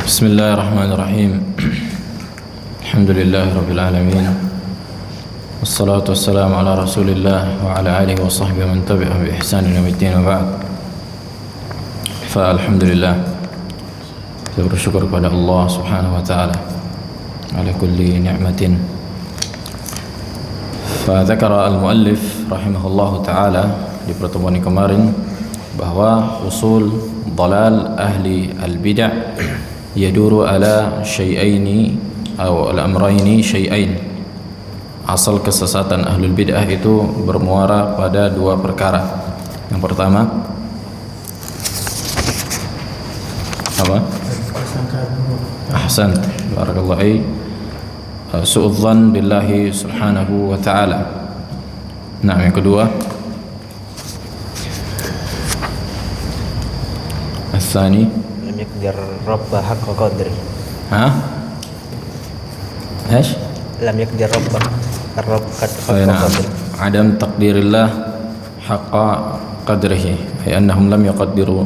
Bismillahirrahmanirrahim. Alhamdulillahi rabbil alamin. Wassalatu wassalamu ala Rasulillah wa ala alihi wa sahbihi man tabi'ahum bi ihsan ila yaumil din wa ba'd. Fa alhamdulillah. Kita bersyukur kepada Allah Subhanahu wa taala ala kulli ni'matin. Fa dzakara al-muallif rahimahullahu taala di pertemuan kemarin bahwa usul dalal ahli al-bid'ah yaduru ala syai'aini atau al-amraini syai'ain. Asal kesesatan ahlul bid'ah itu bermuara pada dua perkara. Yang pertama apa? Ahsan, barakallahu su'udzan billahi subhanahu wa ta'ala. Nah, yang kedua الثاني لم يقدر رب حق قدره. ها؟ ايش؟ لم يقدر رب الرب حق قدره. عدم تقدير الله حق قدره، أي أنهم لم يقدروا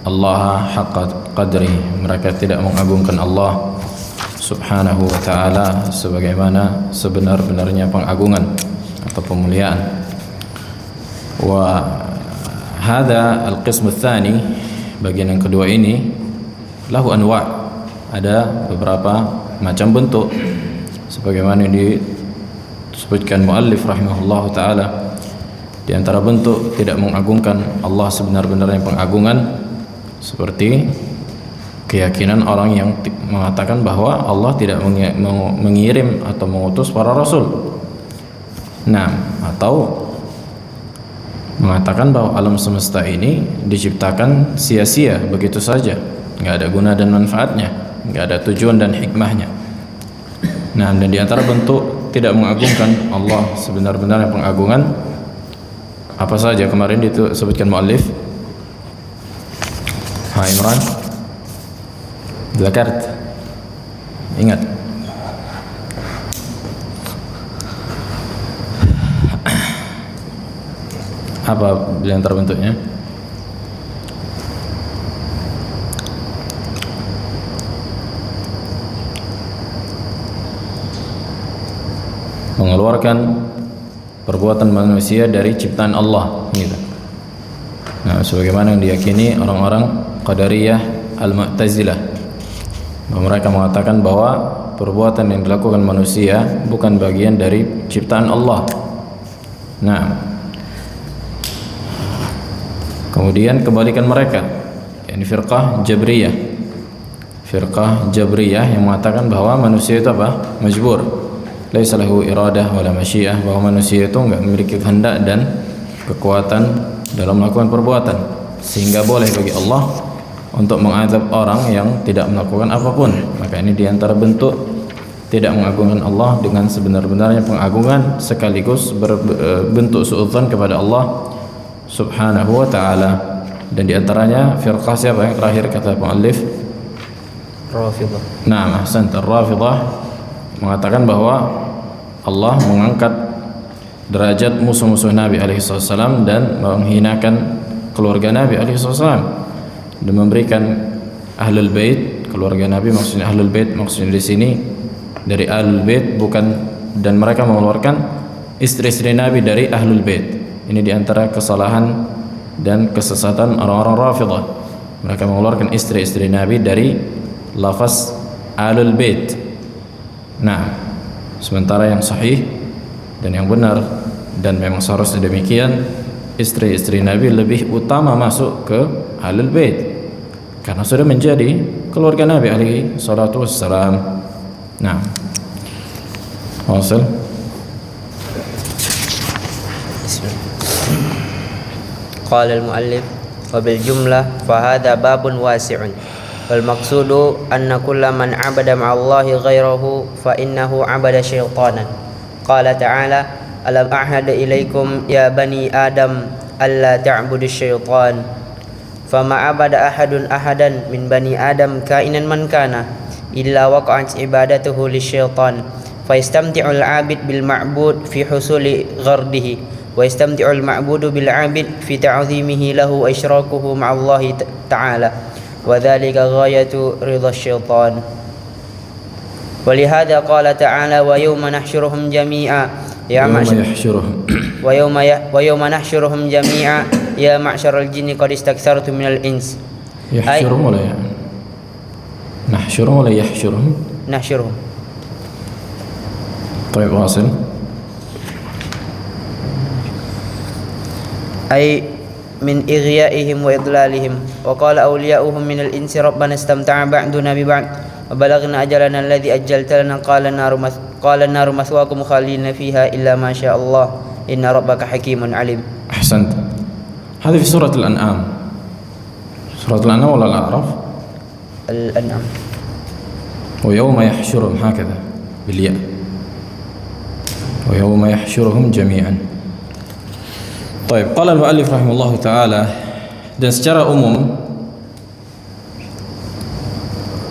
الله حق قدره. Mereka tidak mengagungkan Allah Subhanahu wa taala sebagaimana sebenar-benarnya pengagungan atau pemuliaan. Wa hadza al-qism ats-tsani, bagian yang kedua ini, lahu anwa', ada beberapa macam bentuk sebagaimana yang disebutkan muallif rahimahullah taala. Di antara bentuk tidak mengagungkan Allah sebenar-benarnya pengagungan seperti keyakinan orang yang mengatakan bahwa Allah tidak mengirim atau mengutus para rasul. Nah, atau mengatakan bahwa alam semesta ini diciptakan sia-sia begitu saja, nggak ada guna dan manfaatnya, nggak ada tujuan dan hikmahnya. Nah, dan di antara bentuk tidak mengagungkan Allah sebenar-benarnya pengagungan apa saja kemarin disebutkan muallif? Imran, zakart, ingat. Apa di antara bentuknya? Mengeluarkan perbuatan manusia dari ciptaan Allah, gitu. Nah, sebagaimana yang diyakini orang-orang Qadariyah Al-Mu'tazilah, bahwa mereka mengatakan bahwa perbuatan yang dilakukan manusia bukan bagian dari ciptaan Allah. Nah, kemudian kebalikan mereka, yakni firqah Jabriyah. Firqah Jabriyah yang mengatakan bahwa manusia itu apa? Majbur. Laisa lahu iradah wala masyiah, bahwa manusia itu enggak memiliki kehendak dan kekuatan dalam melakukan perbuatan, sehingga boleh bagi Allah untuk mengadab orang yang tidak melakukan apapun. Maka ini diantara bentuk tidak mengagungkan Allah dengan sebenar-benarnya pengagungan, sekaligus bentuk suudzon kepada Allah Subhanahu wa ta'ala. Dan diantaranya firqah siapa yang terakhir kata muallif? Rafidah. Nah, ahsan, Rafidah mengatakan bahwa Allah mengangkat derajat musuh-musuh Nabi alaihissalam dan menghinakan keluarga Nabi alaihissalam, dan memberikan ahlul bait, keluarga Nabi maksudnya ahlul bait, maksudnya di sini dari ahlul bait bukan, dan mereka mengeluarkan istri-istri Nabi dari ahlul bait. Ini diantara kesalahan dan kesesatan orang-orang Rafidah. Mereka mengeluarkan istri-istri Nabi dari lafaz ahlul bait. Nah, sementara yang sahih dan yang benar, dan memang seharusnya demikian, istri-istri Nabi lebih utama masuk ke ahlul bait karena sudah menjadi keluarga Nabi alaihi salatu wassalam. Nah, hasil قال المؤلف وبالجملة فهذا باب واسع والمقصود أن كل من عبد مع الله غيره فإنه عبد شيطانا. قال تعالى ألم أعهد إليكم يا بني آدم ألا تعبدوا الشيطان فما عبد أحد أحدا من بني آدم كائنا من كان إلا وقعت عبادته للشيطان فيستمتع العابد بالمعبود في حصول غرضه ويستمتع المعبود بالعابد في تعظيمه له وإشراكه مع الله تعالى وذلك غاية رضا الشيطان. ولهذا قال تعالى ويوم نحشرهم جميعا ويوم نحشرهم جميعا يا معشر الجن قد استكثرتم من الإنس. يحشرهم ولا نحشرهم ولا يحشرهم؟ نحشرهم. طيب واصل. أي من إغيائهم وإضلالهم. وقال أولياؤهم من الإنس ربنا استمتع بعضنا ببعض وبلغنا أجلنا الذي أجلت لنا قال النار مثواكم خالدين فيها إلا ما شاء الله إن ربك حكيم عليم. أحسنت. هذه في سورة الأنعام. سورة الأنعام ولا الأعراف؟ الأنعام. ويوم يحشرهم هكذا بالياء ويوم يحشرهم جميعا. طيب قال المؤلف رحمه الله تعالى dan secara umum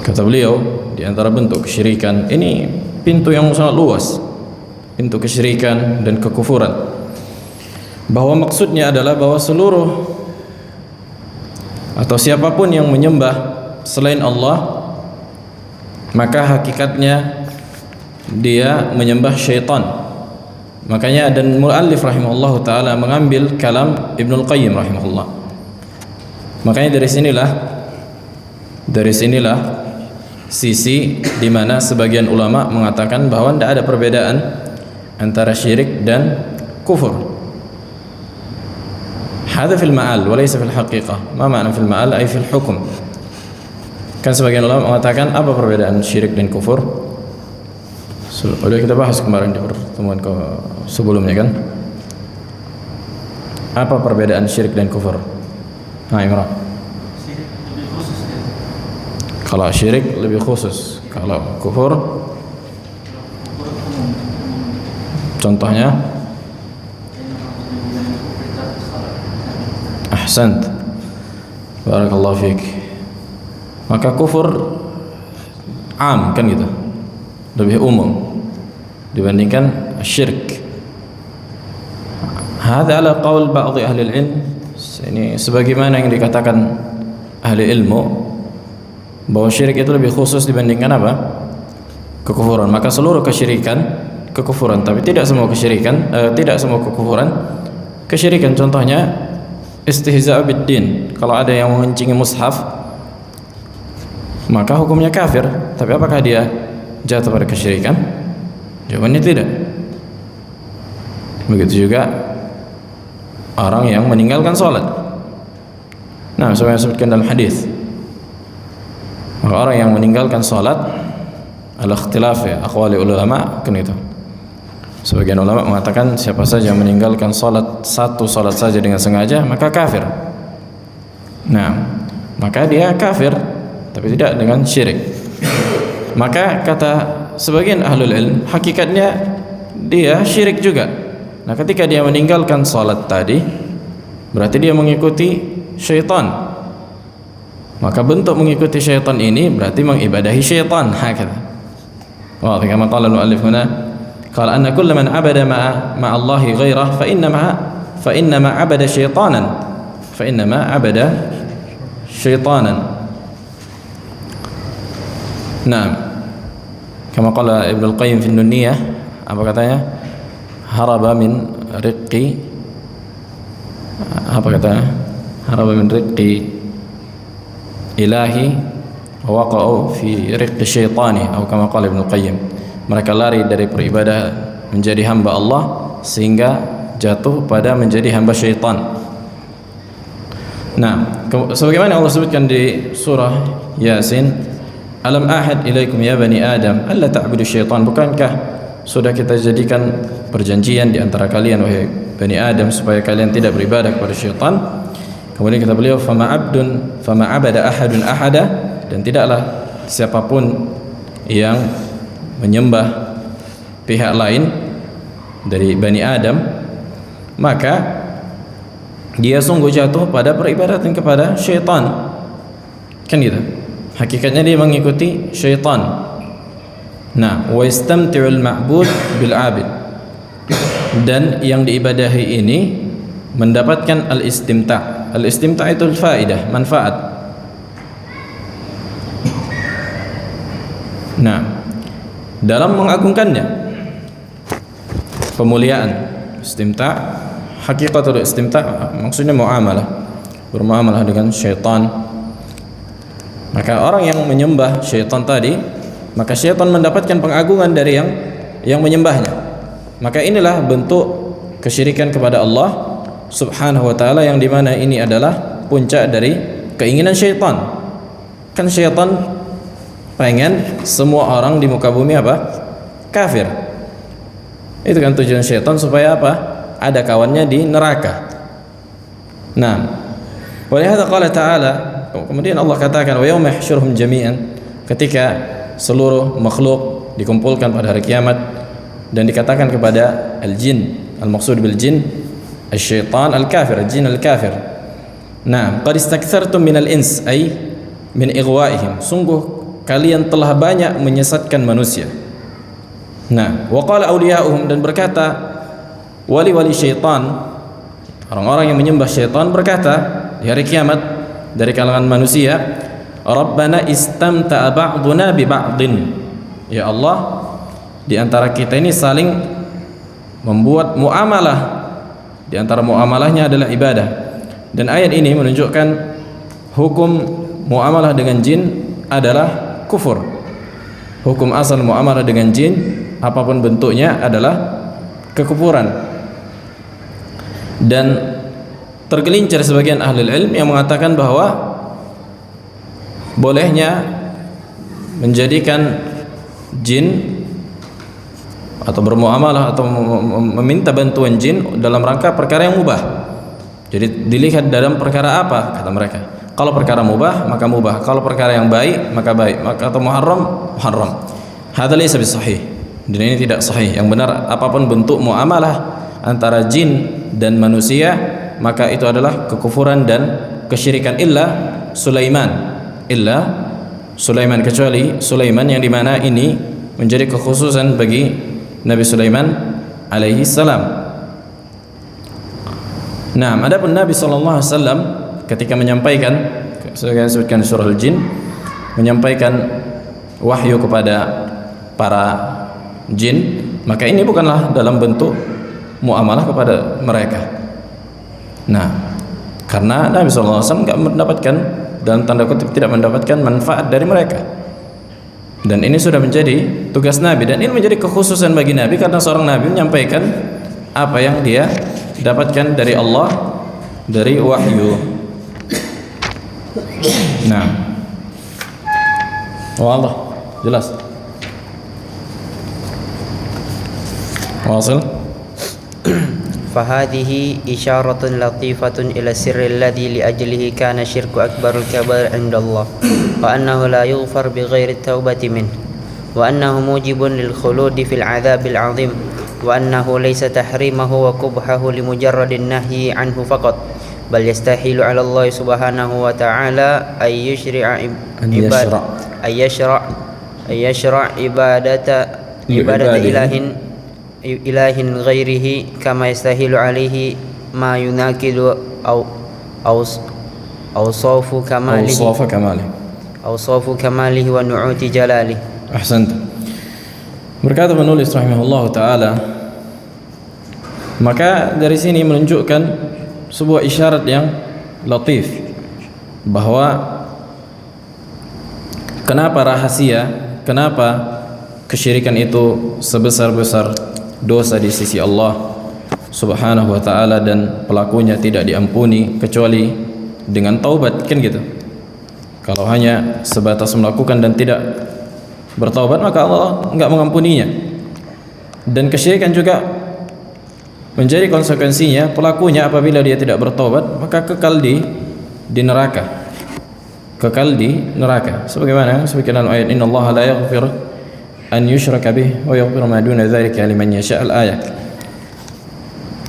kata beliau di antara bentuk kesyirikan ini pintu yang sangat luas, pintu kesyirikan dan kekufuran, bahwa maksudnya adalah bahwa seluruh atau siapapun yang menyembah selain Allah maka hakikatnya dia menyembah syaitan. Makanya dan muallif rahimahullah taala mengambil kalam Ibnul Qayyim rahimahullah. Makanya dari sinilah sisi di mana sebagian ulama mengatakan bahwa tidak ada perbedaan antara syirik dan kufur. Hadza fil ma'al wa laysa fil haqiqah. Ma ma'na fil ma'al ay fil hukm. Kan sebagian ulama mengatakan apa perbedaan syirik dan kufur? Sudah kita bahas kemarin di pertemuan sebelumnya kan? Apa perbedaan syirik dan kufur? Nah, Imran. Kalau syirik lebih khusus, kalau kufur contohnya ahsant. Barakallahu fiik. Maka kufur am kan gitu. Lebih umum dibandingkan syirik. Hadza ala qaul ba'd ahli al-ilm. Ini sebagaimana yang dikatakan ahli ilmu bahwa syirik itu lebih khusus dibandingkan apa? Kekufuran. Maka seluruh kesyirikan kekufuran, tapi tidak semua kesyirikan, tidak semua kekufuran kesyirikan. Contohnya istihza' bid-din. Kalau ada yang mengencingi mushaf maka hukumnya kafir, tapi apakah dia jatuh pada kesyirikan? Jawabannya tidak. Begitu juga orang yang meninggalkan sholat. Nah, seperti yang disebutkan dalam hadis, maka orang yang meninggalkan sholat ala ikhtilaf ya aqwali ulama kan itu. Sebagian ulama mengatakan siapa saja yang meninggalkan satu sholat saja dengan sengaja maka kafir. Nah, maka dia kafir tapi tidak dengan syirik. Maka kata sebagian ahlul ilm hakikatnya dia syirik juga. Nah, ketika dia meninggalkan salat tadi berarti dia mengikuti syaitan. Maka bentuk mengikuti syaitan ini berarti mengibadahi syaitan. Hakadha. Wa kama qala al-muallif huna qala anna kull man abada ma'a Allahi ghairah fa inna ma abada syaitanan. Fa inna ma abada syaitanan. Nah, kama qala Ibnul Qayyim fi Nunniyah, apa katanya? Haraba min riqqi, apa katanya? Haraba min riqqi ilahi wa waqa'u fi riqqi syaitani, atau kama qala Ibnul Qayyim. Mereka lari dari beribadah menjadi hamba Allah sehingga jatuh pada menjadi hamba syaitan. Nah, sebagaimana Allah sebutkan di surah Yasin, alam ahad ilaikum ya bani Adam alla ta'budu syaitan. Bukankah sudah kita jadikan perjanjian di antara kalian wahai bani Adam supaya kalian tidak beribadah kepada syaitan. Kemudian kata beliau fama abada ahadun ahada, dan tidaklah siapapun yang menyembah pihak lain dari bani Adam maka dia sungguh jatuh pada peribadatan kepada syaitan. Kan gitu. Hakikatnya dia mengikuti syaitan. Nah, wa istamti'ul ma'bud bil 'abid. Dan yang diibadahi ini mendapatkan al-istimta'. Al-istimta' itu faidah, manfaat. Nah, dalam mengagungkannya, pemuliaan istimta', hakikatul istimta' maksudnya muamalah, bermuamalah dengan syaitan. Maka orang yang menyembah syaitan tadi, maka syaitan mendapatkan pengagungan dari yang menyembahnya. Maka inilah bentuk kesyirikan kepada Allah Subhanahu wa ta'ala, yang dimana ini adalah puncak dari keinginan syaitan. Kan syaitan pengen semua orang di muka bumi apa? Kafir. Itu kan tujuan syaitan, supaya apa? Ada kawannya di neraka. Nah, walihada qala ta'ala, kemudian Allah katakan wa yauma yahsyuruhum jami'an, ketika seluruh makhluk dikumpulkan pada hari kiamat, dan dikatakan kepada al-jin, al-maqsud bil jin asy-syaitan al-kafir, al-jin al-kafir. Nah, qad istakthartum minal ins ay min ighwa'ihim, sungguh kalian telah banyak menyesatkan manusia. Nah, wa qala awliya'uhum, dan berkata wali-wali syaitan, orang-orang yang menyembah syaitan berkata di hari kiamat dari kalangan manusia, Rabbana istamta'a ba'duna bi ba'din, ya Allah, di antara kita ini saling membuat muamalah, di antara muamalahnya adalah ibadah. Dan ayat ini menunjukkan hukum muamalah dengan jin adalah kufur. Hukum asal muamalah dengan jin, apapun bentuknya, adalah kekufuran. Dan tergelincir sebagian ahli ilm yang mengatakan bahwa bolehnya menjadikan jin atau bermuamalah atau meminta bantuan jin dalam rangka perkara yang mubah. Jadi dilihat dalam perkara apa, kata mereka. Kalau perkara mubah maka mubah, kalau perkara yang baik maka baik, maka atau muharram muharram. Hadza laysa bisahih. Dan ini tidak sahih. Yang benar, apapun bentuk muamalah antara jin dan manusia, maka itu adalah kekufuran dan kesyirikan, illa Sulaiman, kecuali Sulaiman, yang dimana ini menjadi kekhususan bagi Nabi Sulaiman alaihi salam. Nah, adapun Nabi sallallahu alaihi wasallam ketika menyampaikan, saya sebutkan surah Al-Jin, menyampaikan wahyu kepada para jin, maka ini bukanlah dalam bentuk muamalah kepada mereka. Nah, karena Nabi sallallahu alaihi wasallam enggak mendapatkan, dalam tanda kutip, tidak mendapatkan manfaat dari mereka. Dan ini sudah menjadi tugas Nabi, dan ini menjadi kekhususan bagi Nabi, karena seorang Nabi menyampaikan apa yang dia dapatkan dari Allah, dari wahyu. Nah, wadah, jelas. Wasil. فهذه إشارة لطيفة إلى السر الذي لأجله كان الشرك أكبر الكبائر عند الله، وأنه لا يغفر بغير التوبة منه، وأنه موجب للخلود في العذاب العظيم، وأنه ليس تحريمه وقبحه لمجرد النهي عنه فقط، بل يستحيل على الله سبحانه وتعالى أن يشرع عبادة إله غيره، كما يستحيل عليه ما يناقض أوصاف كماله ونعوت جلاله. Ahsant. Berkata penulis rahimahullah ta'ala, maka dari sini menunjukkan sebuah isyarat yang latif, bahwa kenapa rahasia, kenapa kesyirikan itu sebesar-besar dosa di sisi Allah Subhanahu wa ta'ala, dan pelakunya tidak diampuni kecuali dengan taubat, kan gitu. Kalau hanya sebatas melakukan dan tidak bertaubat, maka Allah enggak mengampuninya. Dan kesyirikan juga menjadi konsekuensinya, pelakunya apabila dia tidak bertaubat, maka kekal di neraka. Kekal di neraka. Sebagaimana dalam ayat, innallaha la yaghfir an yushraka bih wa yaghfir ma duna dzalika liman yasha' al-ayat.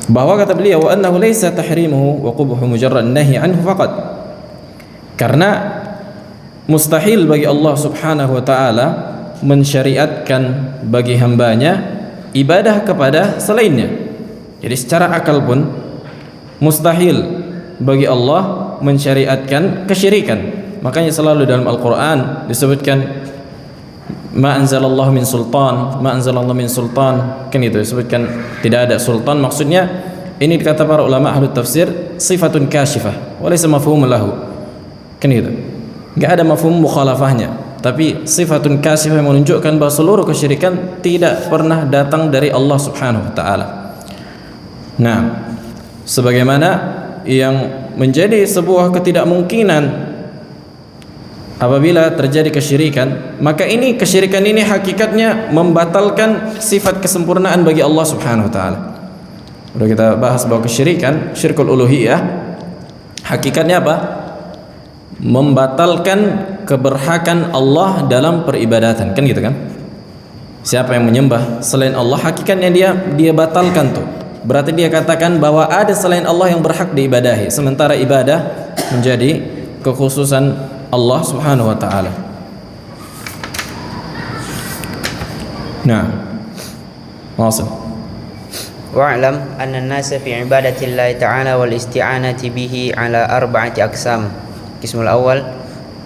Bahwa kata beliau, wa annahu laysa tahrimuhu wa qubhu mujarrad nahi anhu faqat. Karena mustahil bagi Allah Subhanahu wa taala mensyariatkan bagi hambanya ibadah kepada selainnya. Jadi secara akal pun mustahil bagi Allah mensyariatkan kesyirikan. Makanya selalu dalam Al-Quran disebutkan ma anzalallahu min sultan, ma anzalallahu min sultan, kan itu disebutkan tidak ada sultan, maksudnya ini kata para ulama ahli tafsir sifatun kasyifah wa laysa mafhum lahu, kan itu enggak ada mafhum mukhalafahnya, tapi sifatun kasyifah yang menunjukkan bahwa seluruh kesyirikan tidak pernah datang dari Allah Subhanahu wa taala. Nah, sebagaimana yang menjadi sebuah ketidakmungkinan apabila terjadi kesyirikan, maka ini kesyirikan ini hakikatnya membatalkan sifat kesempurnaan bagi Allah Subhanahu wa taala. Sudah kita bahas bahwa kesyirikan, syirkul uluhiyah, hakikatnya apa? Membatalkan keberhakan Allah dalam peribadatan, kan gitu kan? Siapa yang menyembah selain Allah, hakikatnya dia batalkan tuh. Berarti dia katakan bahwa ada selain Allah yang berhak diibadahi, sementara ibadah menjadi kekhususan Allah Subhanahu wa taala. Nah, wasil. Wa'lam anna an-nasa fi ibadati Allah ta'ala wal isti'anati bihi ala arba'ati aqsam. Qismul awwal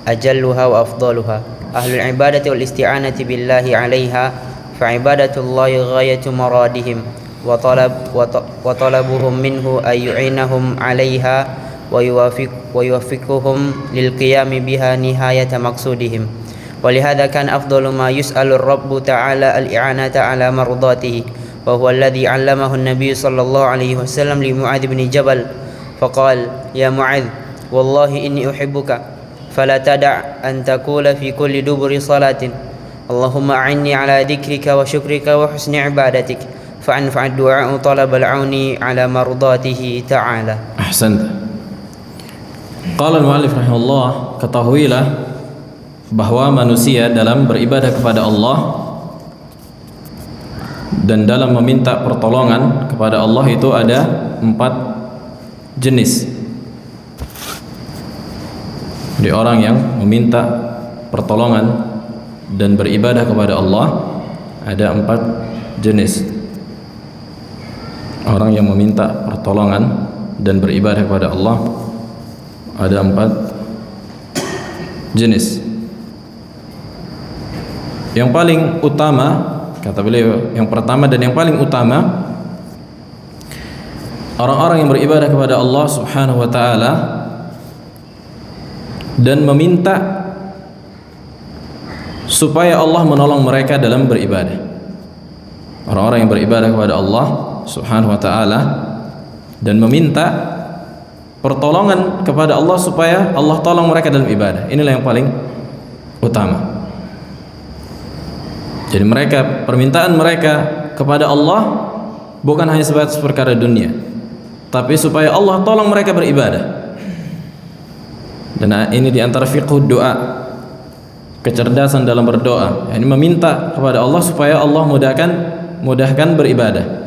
ajalluha wa afdaluha. Ahlul ibadati wal isti'anati billahi 'alaiha fa ibadatullahi ghayatu maradihim wa talabuhum minhu ay yu'inahum 'alaiha ويوفقهم للقيام بها نهاية مقصودهم ولهذا كان أفضل ما يسأل الرب تعالى الإعانة على مرضاته وهو الذي علمه النبي صلى الله عليه وسلم لمعاذ بن جبل فقال يا معاذ والله إني أحبك فلا تدع أن تقول في كل دبر صلاة اللهم أعني على ذكرك وشكرك وحسن عبادتك فأنفع الدعاء طلب العون على مرضاته تعالى. أحسنت. Qala al-mu'allif rahimahullah, ketahuilah bahwa manusia dalam beribadah kepada Allah dan dalam meminta pertolongan kepada Allah itu ada 4 jenis. Di orang yang meminta pertolongan dan beribadah kepada Allah ada 4 jenis. Orang yang meminta pertolongan dan beribadah kepada Allah ada 4 jenis. Yang paling utama, kata beliau, yang pertama dan yang paling utama, orang-orang yang beribadah kepada Allah Subhanahu wa taala dan meminta supaya Allah menolong mereka dalam beribadah. Orang-orang yang beribadah kepada Allah Subhanahu wa taala dan meminta pertolongan kepada Allah supaya Allah tolong mereka dalam ibadah. Inilah yang paling utama. Jadi mereka, permintaan mereka kepada Allah bukan hanya sebatas perkara dunia, tapi supaya Allah tolong mereka beribadah. Dan ini diantara fiqh doa, kecerdasan dalam berdoa. Ini meminta kepada Allah supaya Allah mudahkan beribadah.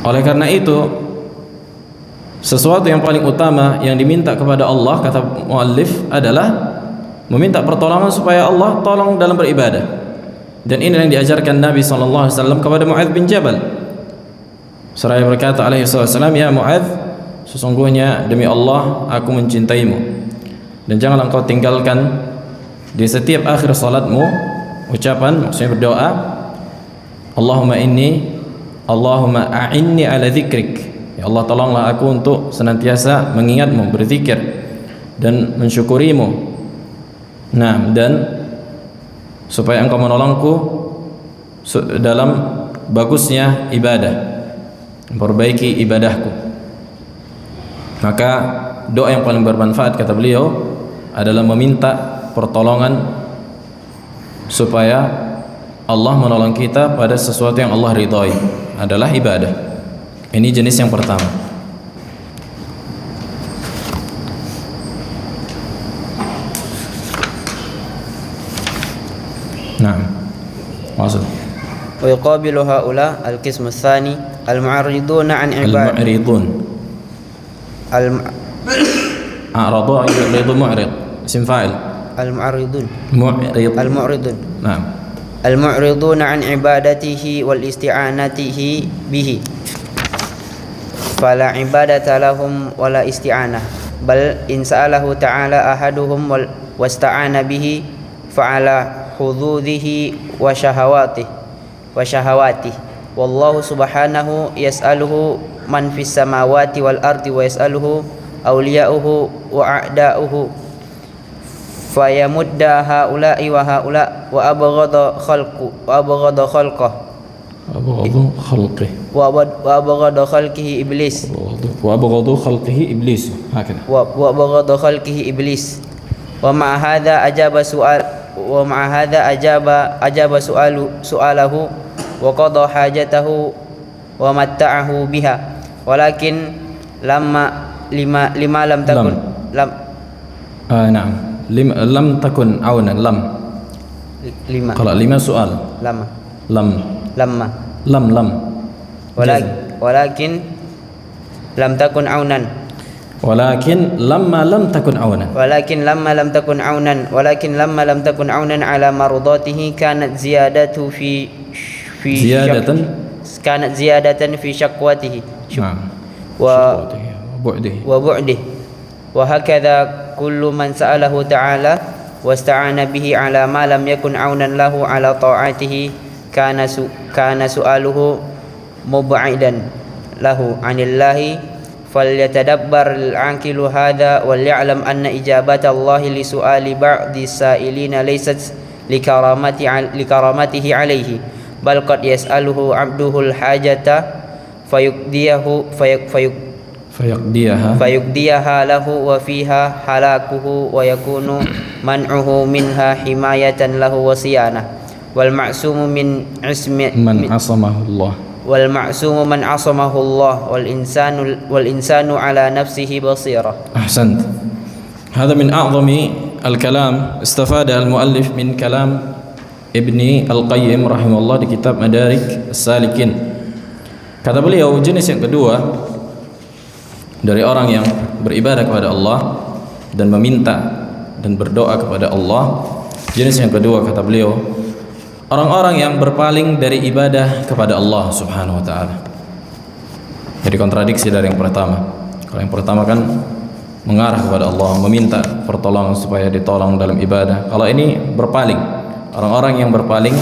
Oleh karena itu, sesuatu yang paling utama yang diminta kepada Allah, kata muallif, adalah meminta pertolongan supaya Allah tolong dalam beribadah. Dan ini yang diajarkan Nabi SAW kepada Mu'adz bin Jabal. Seraya berkata alaihi wasallam, ya Mu'adz, sesungguhnya demi Allah aku mencintaimu, dan janganlah engkau tinggalkan di setiap akhir salatmu ucapan, maksudnya berdoa, Allahumma a'inni ala dzikrik. Ya Allah, tolonglah aku untuk senantiasa mengingatmu, berzikir dan mensyukurimu. Nah, dan supaya engkau menolongku dalam bagusnya ibadah, memperbaiki ibadahku. Maka doa yang paling bermanfaat, kata beliau, adalah meminta pertolongan supaya Allah menolong kita pada sesuatu yang Allah ridhai, adalah ibadah. Ini jenis yang pertama. Nah, maksud. ويقابل هؤلاء القسم الثاني المعرضون عن عبادة أعرض يعرض معرض اسم فاعل المعرضون نعم المعرضون عن عبادته والاستعانته به فلا عبادة لهم ولا استعانة bal in sa'alahu ta'ala ahaduhum wasta'ana bihi fa'ala hududhihi wa syahawatihi wallahu subhanahu yas'aluhu man fis samawati wal ardi wa yas'aluhu awliya'uhu wa a'da'uhu fayamudda haula'i wa haula' wa abghadha khalqihi iblis وأبغض خلقه إبليس هكذا وأبغض خلقه إبليس ومع هذا أجاب سؤاله وقضى حاجته ومتعه بها ولكن لما لم تكن نعم لم تكن عونا لما kalau 5 soal لم ولكن لم تكن عونا ولكن لما لم تكن عونا ولكن لما لم تكن عونا على مرضاته كانت زيادته كانت زيادة في شقوته وبعده وهكذا كل من سأله تعالى واستعان به على ما لم يكن عونا له على طاعته كان سؤاله مبعدا له عن الله فليتدبر العاقل هذا وليعلم أن إجابة الله لسؤال بعض السائلين ليست لكرامته عليه بل قد يسأله عبده الحاجة فيقضيها له وفيها هلاكه ويكون منعه منها حماية له وصيانة والمعصوم من عصمه الله والإنسان على نفسه بصيرة. أحسنت. هذا من أعظم الكلام استفاد المؤلف من كلام ابن القيم رحمه الله di kitab Madarik As-Salikin. Kata beliau, jenis yang kedua dari orang yang beribadah kepada Allah dan meminta dan berdoa kepada Allah, jenis yang kedua kata beliau, orang-orang yang berpaling dari ibadah kepada Allah Subhanahu wa taala. Jadi kontradiksi dari yang pertama. Kalau yang pertama kan mengarah kepada Allah, meminta pertolongan supaya ditolong dalam ibadah. Kalau ini berpaling, orang-orang yang berpaling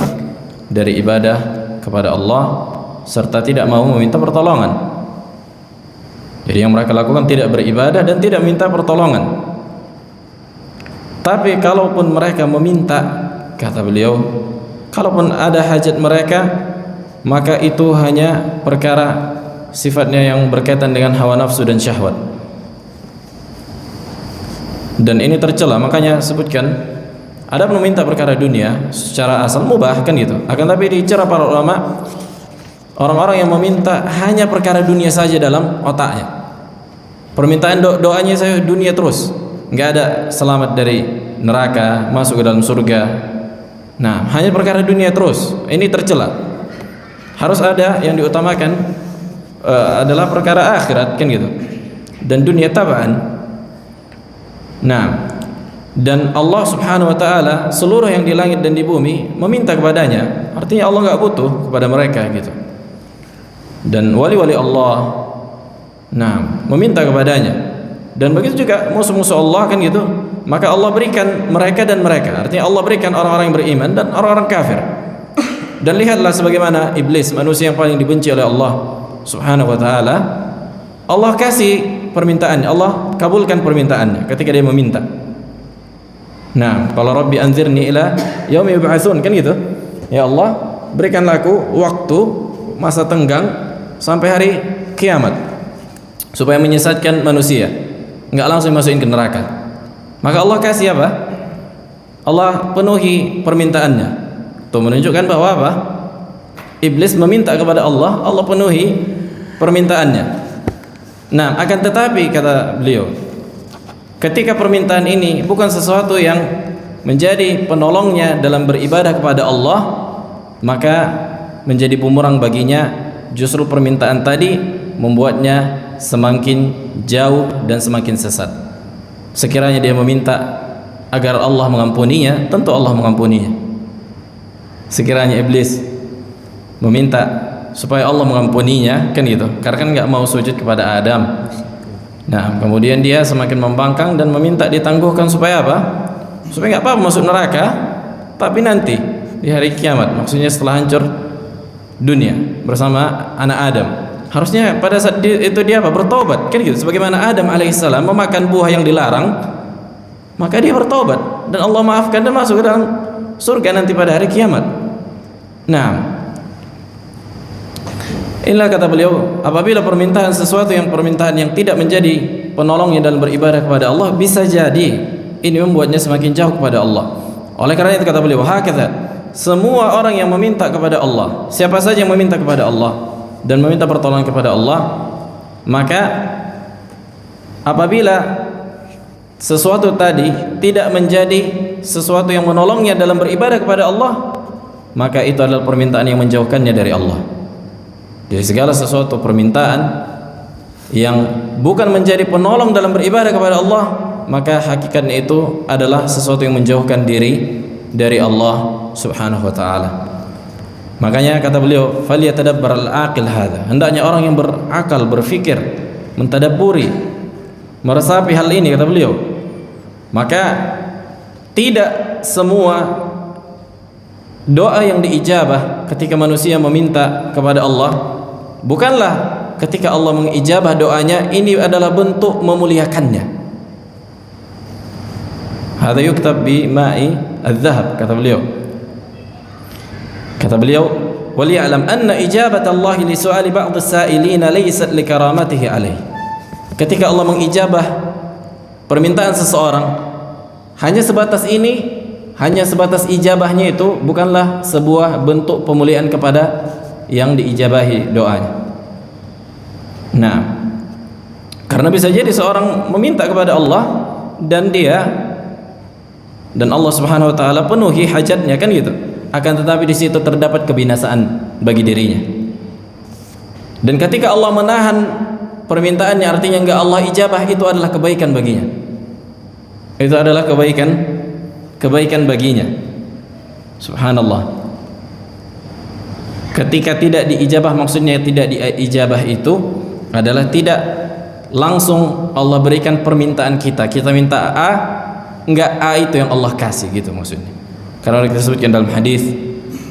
dari ibadah kepada Allah serta tidak mau meminta pertolongan. Jadi yang mereka lakukan tidak beribadah dan tidak minta pertolongan. Tapi kalaupun mereka meminta, kata beliau, kalaupun ada hajat mereka, maka itu hanya perkara sifatnya yang berkaitan dengan hawa nafsu dan syahwat. Dan ini tercela, makanya sebutkan ada meminta perkara dunia secara asal mubah kan gitu. Akan tapi dicerah para ulama, orang-orang yang meminta hanya perkara dunia saja dalam otaknya. Permintaan doanya saya dunia terus, nggak ada selamat dari neraka, masuk ke dalam surga. Nah, hanya perkara dunia terus. Ini tercela. Harus ada yang diutamakan adalah perkara akhirat kan gitu. Dan dunia tabaan. Nah, dan Allah Subhanahu wa taala seluruh yang di langit dan di bumi meminta kepadanya. Artinya Allah nggak butuh kepada mereka gitu. Dan wali-wali Allah meminta kepadanya. Dan begitu juga musuh-musuh Allah kan gitu. Maka Allah berikan mereka dan mereka. Artinya Allah berikan orang-orang yang beriman dan orang-orang kafir. Dan lihatlah sebagaimana iblis, manusia yang paling dibenci oleh Allah Subhanahu wa taala. Allah kasih permintaannya, Allah kabulkan permintaannya ketika dia meminta. Nah, qala rabbi anzirni ila yaumi yub'atsun kan gitu. Ya Allah, berikanlah aku waktu masa tenggang sampai hari kiamat supaya menyesatkan manusia, enggak langsung masukin ke neraka. Maka Allah kasih apa? Allah penuhi permintaannya. Itu menunjukkan bahwa apa? Iblis meminta kepada Allah, Allah penuhi permintaannya. Nah, akan tetapi kata beliau, ketika permintaan ini bukan sesuatu yang menjadi penolongnya dalam beribadah kepada Allah, maka menjadi bumerang baginya. Justru permintaan tadi membuatnya semakin jauh dan semakin sesat. Sekiranya dia meminta agar Allah mengampuninya, tentu Allah mengampuninya. Sekiranya iblis meminta supaya Allah mengampuninya, kan gitu, karena kan nggak mau sujud kepada Adam. Nah, kemudian dia semakin membangkang dan meminta ditangguhkan supaya apa? Supaya nggak apa-apa masuk neraka, tapi nanti di hari kiamat, maksudnya setelah hancur dunia bersama anak Adam. Harusnya pada saat itu dia apa? Bertobat, kan gitu. Sebagaimana Adam alaihissalam memakan buah yang dilarang, maka dia bertobat dan Allah maafkan dan masuk ke dalam surga nanti pada hari kiamat. Nah, inilah kata beliau, apabila permintaan sesuatu yang permintaan yang tidak menjadi penolongnya dalam beribadah kepada Allah, bisa jadi ini membuatnya semakin jauh kepada Allah. Oleh karena itu kata beliau, hakadha, semua orang yang meminta kepada Allah, siapa saja yang meminta kepada Allah dan meminta pertolongan kepada Allah, maka apabila sesuatu tadi tidak menjadi sesuatu yang menolongnya dalam beribadah kepada Allah, maka itu adalah permintaan yang menjauhkannya dari Allah. Jadi segala sesuatu permintaan yang bukan menjadi penolong dalam beribadah kepada Allah, maka hakikatnya itu adalah sesuatu yang menjauhkan diri dari Allah Subhanahu wa taala. Makanya kata beliau, falyatadabbar al-aqil hadza. Hendaknya orang yang berakal, berfikir, mentadabburi, meresapi hal ini kata beliau. Maka tidak semua doa yang diijabah ketika manusia meminta kepada Allah, bukanlah ketika Allah mengijabah doanya ini adalah bentuk memuliakannya. Hadza yuktab bi ma'i adz-dzahab, kata beliau. Kata beliau, "Waliya'lam anna ijabat Allah li su'ali ba'd as-sa'ilina laysat li karamatihi alaihi." Ketika Allah mengijabah permintaan seseorang, hanya sebatas ini, hanya sebatas ijabahnya itu bukanlah sebuah bentuk pemuliaan kepada yang diijabahi doanya. Nah, karena bisa jadi seorang meminta kepada Allah dan Allah Subhanahu wa taala penuhi hajatnya, kan gitu. Akan tetapi di situ terdapat kebinasaan bagi dirinya. Dan ketika Allah menahan permintaannya, artinya enggak Allah ijabah, itu adalah kebaikan baginya. Itu adalah kebaikan baginya. Subhanallah. Ketika tidak diijabah, maksudnya tidak diijabah itu adalah tidak langsung Allah berikan permintaan kita. Kita minta A, enggak A itu yang Allah kasih, gitu maksudnya. Karena kita sebutkan dalam hadis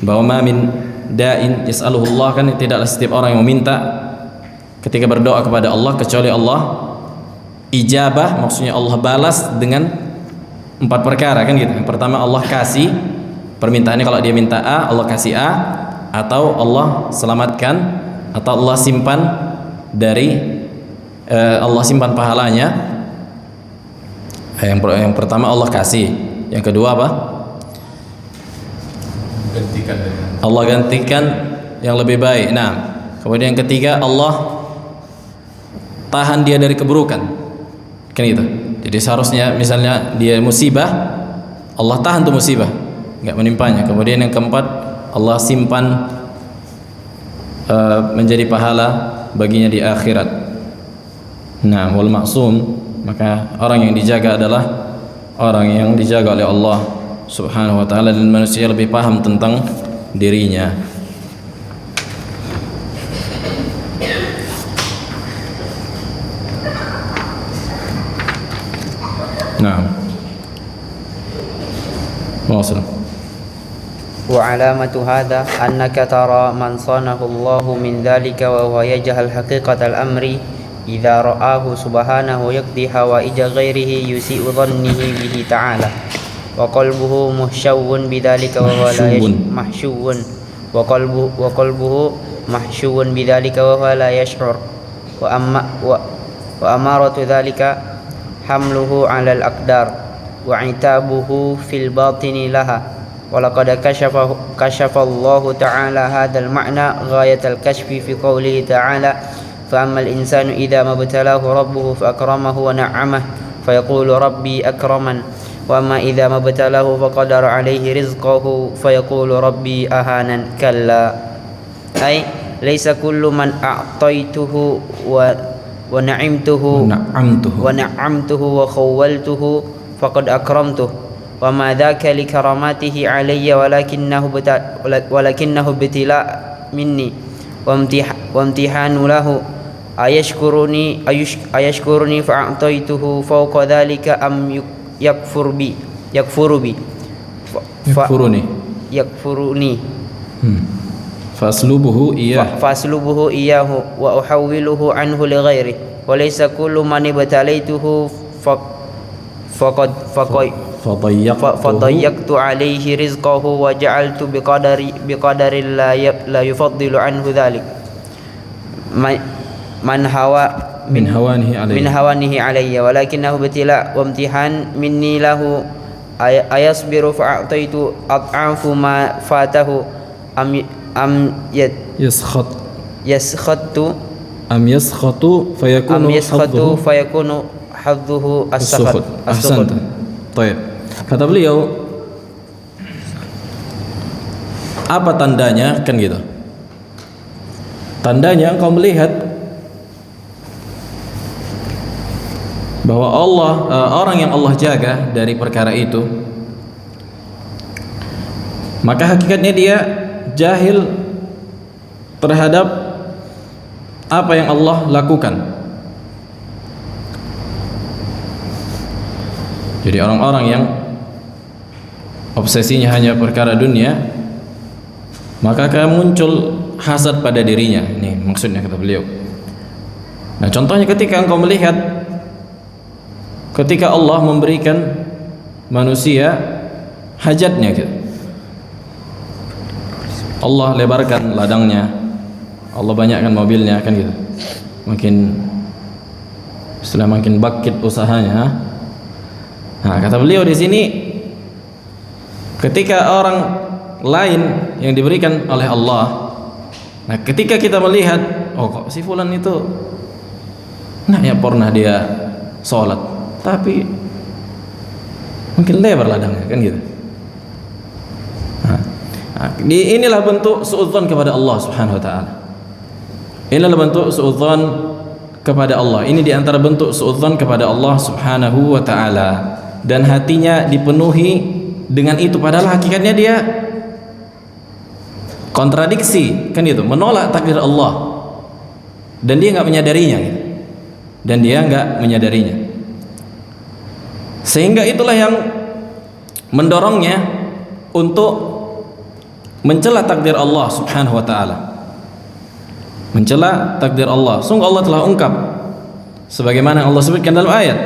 bahwa ma min da'in yas'aluhu Allah, kan tidaklah setiap orang yang meminta ketika berdoa kepada Allah kecuali Allah ijabah, maksudnya Allah balas dengan 4 perkara, kan gitu. Yang pertama, Allah kasih permintaannya, kalau dia minta A, Allah kasih A, atau Allah selamatkan, atau Allah simpan Allah simpan pahalanya. Yang pertama Allah kasih, yang kedua apa? Allah gantikan yang lebih baik. Nah, kemudian yang ketiga, Allah tahan dia dari keburukan, kan gitu. Jadi seharusnya misalnya dia musibah, Allah tahan tuh musibah, nggak menimpanya. Kemudian yang keempat, Allah simpan menjadi pahala baginya di akhirat. Nah, wal maksum, maka orang yang dijaga adalah orang yang dijaga oleh Allah Subhanahu wa taala, dan manusia lebih paham tentang dirinya. Nah, wasallam. وعلامة هذا أنك ترى من صانه الله من ذلك وهو يجهل حقيقة الأمر إذا رآه سبحانه يقضي حوائج غيره يسيء ظنه به تعالى وقلبه محشو بذلك وهو لا محشو وقلبه محشو بذلك وهو لا يشعر وأمارة ذلك حمله على الأقدار وعتابه في الباطن لها ولقد كشف الله تعالى هذا المعنى غاية الكشف في قوله تعالى فأما الإنسان إذا ما ابتلاه ربه فأكرمه ونعمه فيقول ربي أكرمن وأما إذا ما ابتلاه فقدر عليه رزقه فيقول ربي أهانن كلا أي ليس كل من أعطيته ونعمته وخولته فقد أكرمته وما ذاك لكراماته علي ولكنه ابتلاء مني وامتحان له ayashkuruni fa'ataituhu fawqa dhalika am yakfuru bi yakfuruni faslubuhu iyahu wa uhawwiluhu anhu li ghairi wa laysa kullu man ibtalaituhu fadayyaqtu alayhi rizqahu wa ja'altu biqadari la yufaddilu anhu dhalik min hawanihi alayya walakinahu ibtila wa imtihan minni lahu ayasbiru fa'ataitu ad'afu ma fatahu am yaskhatu fayakunu hadduhu as-sakhat. Ahsanta. Baik. Kata beliau, apa tandanya? Kan gitu. Tandanya engkau melihat bahwa orang yang Allah jaga dari perkara itu, maka hakikatnya dia jahil terhadap apa yang Allah lakukan. Jadi orang-orang yang obsesinya hanya perkara dunia, maka akan muncul hasad pada dirinya. Ini maksudnya kata beliau. Nah, contohnya ketika engkau melihat ketika Allah memberikan manusia hajatnya gitu. Allah lebarkan ladangnya, Allah banyakkan mobilnya, kan gitu. Makin bakit usahanya. Nah, kata beliau di sini, ketika orang lain yang diberikan oleh Allah, nah ketika kita melihat, oh kok si fulan itu, nah ya pernah dia sholat, tapi mungkin lebar ladangnya, kan gitu. Inilah bentuk suudzon kepada Allah Subhanahu wa taala. Inilah bentuk suudzon kepada Allah. Ini di antara bentuk suudzon kepada Allah Subhanahu wa taala. Dan hatinya dipenuhi dengan itu, padahal hakikatnya dia kontradiksi, kan gitu, menolak takdir Allah. Dan dia enggak menyadarinya gitu. Dan dia enggak menyadarinya. Sehingga itulah yang mendorongnya untuk mencela takdir Allah Subhanahu wa taala. Mencela takdir Allah. Sungguh Allah telah ungkap sebagaimana Allah sebutkan dalam ayat,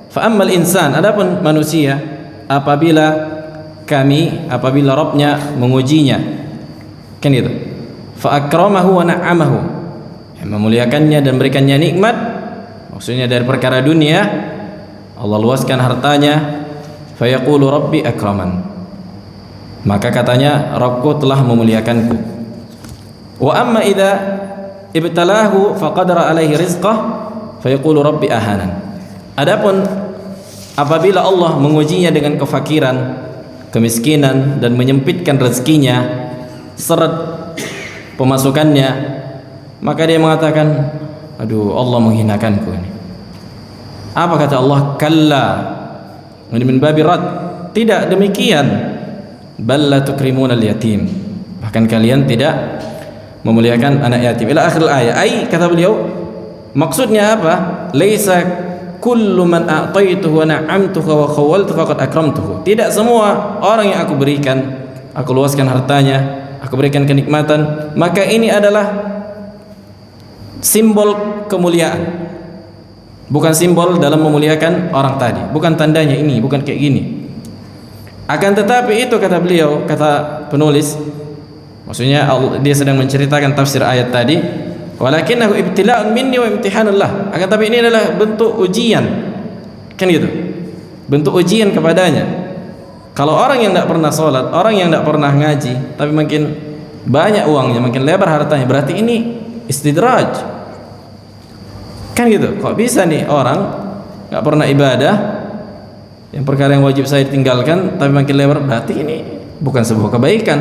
fa ammal insan, adapun manusia apabila Rabbnya mengujinya, kan itu, fa akramahu wa na'amahu, memuliakannya dan berikannya nikmat, maksudnya dari perkara dunia, Allah luaskan hartanya, fa yaqulu rabbi akraman, maka katanya Rabbku telah memuliakanku. Wa amma idza ibtalahu faqadara alaihi rizqah fa yaqulu rabbi ahanan. Adapun apabila Allah mengujinya dengan kefakiran, kemiskinan, dan menyempitkan rezekinya, seret pemasukannya, maka dia mengatakan, aduh Allah menghinakanku ini. Apa kata Allah? Kalla, min babi rad, tidak demikian, bal la tukrimuna al-yatim, bahkan kalian tidak memuliakan anak yatim. Ila akhir ayat. Kata beliau, maksudnya apa? Laisa kullu man a'taituhu wa na'amtuhu wa khawaltuhu faqad akramtuhu. Tidak semua orang yang aku berikan, aku luaskan hartanya, aku berikan kenikmatan, maka ini adalah simbol kemuliaan. Bukan simbol dalam memuliakan orang tadi. Bukan tandanya ini, bukan kayak gini. Akan tetapi itu, kata beliau, kata penulis, maksudnya dia sedang menceritakan tafsir ayat tadi, walakinahu ibtila'un minni wa imtihanullah. Akan tapi ini adalah bentuk ujian, kan gitu, bentuk ujian kepadanya. Kalau orang yang tidak pernah sholat, orang yang tidak pernah ngaji, tapi makin banyak uangnya, makin lebar hartanya, berarti ini istidraj, kan gitu. Kok bisa nih orang nggak pernah ibadah, yang perkara yang wajib saya tinggalkan, tapi makin lebar, berarti ini bukan sebuah kebaikan,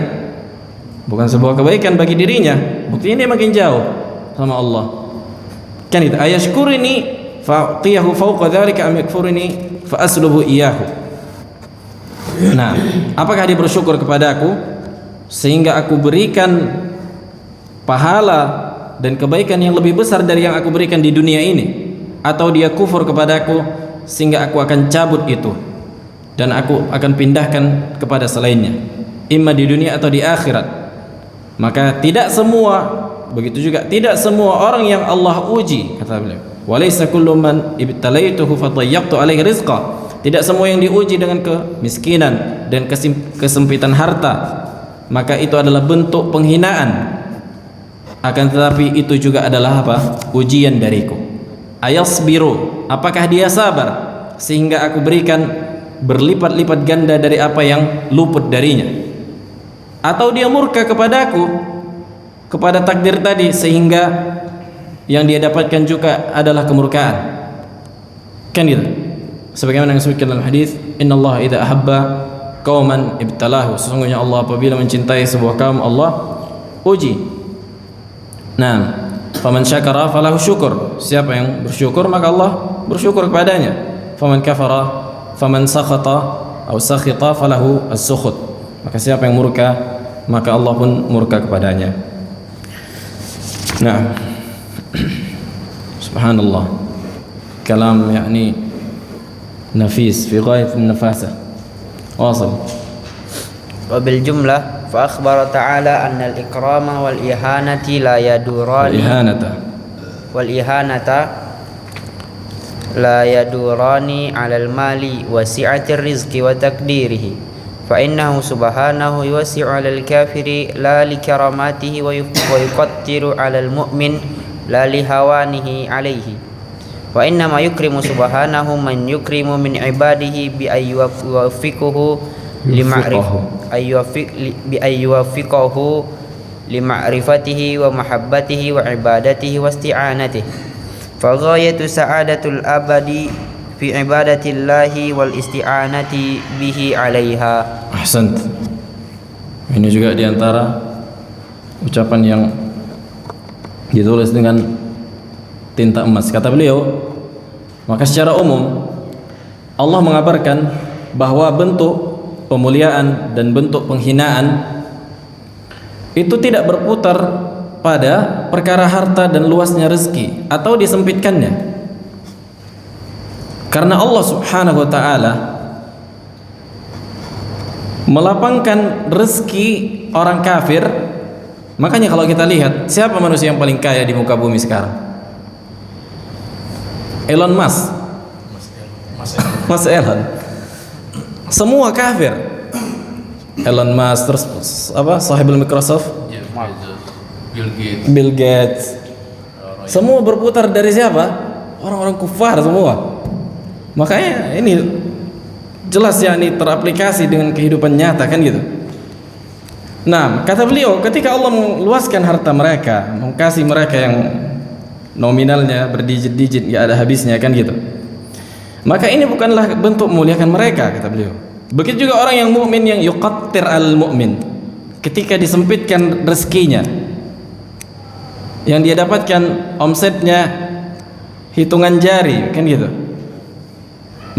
bukan sebuah kebaikan bagi dirinya. Buktinya dia makin jauh sama Allah, kan itu. Ayashkuruni fa'tiyahu fawqa dzalika am yakfuruni fa aslubu iyyahu. Nah, apakah dia bersyukur kepadaku sehingga aku berikan pahala dan kebaikan yang lebih besar dari yang aku berikan di dunia ini, atau dia kufur kepadaku sehingga aku akan cabut itu dan aku akan pindahkan kepada selainnya, imma di dunia atau di akhirat. Maka tidak semua, begitu juga tidak semua orang yang Allah uji, kata beliau, walaysa kullu man ibtalaituhu fadayyaqtu alaihi rizqa. Tidak semua yang diuji dengan kemiskinan dan kesempitan harta maka itu adalah bentuk penghinaan. Akan tetapi itu juga adalah apa? Ujian dariku. Ayasbiru, apakah dia sabar sehingga aku berikan berlipat-lipat ganda dari apa yang luput darinya, atau dia murka kepadaku, kepada takdir tadi, sehingga yang dia dapatkan juga adalah kemurkaan. Kan gitu. Sebagaimana yang disebutkan dalam hadis, innallaha idza ahabba qauman ibtalahu, sesungguhnya Allah apabila mencintai sebuah kaum, Allah uji. Nah, faman syakara falahu syukur, siapa yang bersyukur maka Allah bersyukur kepadanya. Faman kafara faman sakhata atau sakhita falahu as-sukhut, maka siapa yang murka maka Allah pun murka kepadanya. Nah, subhanallah, kalam yakni nafis fi ghayat an-nafasa. Wasil. Wa bil jumlah fa akhbara ta'ala anna al-ikrama wal ihanati la yadurani wal ihanata la yadurani 'ala al-mali wa si'ati ar-rizqi wa taqdirihi fa innahu subhanahu yuwasi'u 'ala al-kafiri la li karamatihi wa yuqaddiru 'ala al-mu'min la li hawanihi 'alayhi. Wa inna ma yukrimu subhanahu man yukrimu min ibadihi bi ayyuwaffiquhu lima'rifatihi wa mahabbatihi wa ibadatihi wa isti'anatihi. Fa ghayatu sa'adatul abadi fi ibadatillahi wal isti'anati bihi 'alaiha. Ahsant. Ini juga diantara ucapan yang ditulis dengan tinta emas. Kata beliau, maka secara umum Allah mengabarkan bahwa bentuk pemuliaan dan bentuk penghinaan itu tidak berputar pada perkara harta dan luasnya rezeki atau disempitkannya. Karena Allah Subhanahu wa taala melapangkan rezeki orang kafir. Makanya kalau kita lihat, siapa manusia yang paling kaya di muka bumi sekarang? Elon Musk. Mas Elon. Semua kafir. Elon Musk, terus apa? Sahibul Microsoft, Bill Gates. Semua berputar dari siapa? Orang-orang kufar semua. Makanya ini jelas ya, ini teraplikasi dengan kehidupan nyata, kan gitu. Nah, kata beliau, ketika Allah meluaskan harta mereka, mengkasih mereka yang nominalnya berdijit-dijit, gak ada habisnya, kan gitu, maka ini bukanlah bentuk memuliakan mereka, kata beliau. Begitu juga orang yang mukmin yang yuqattir al mu'min, ketika disempitkan rezekinya, yang dia dapatkan omsetnya hitungan jari, kan gitu,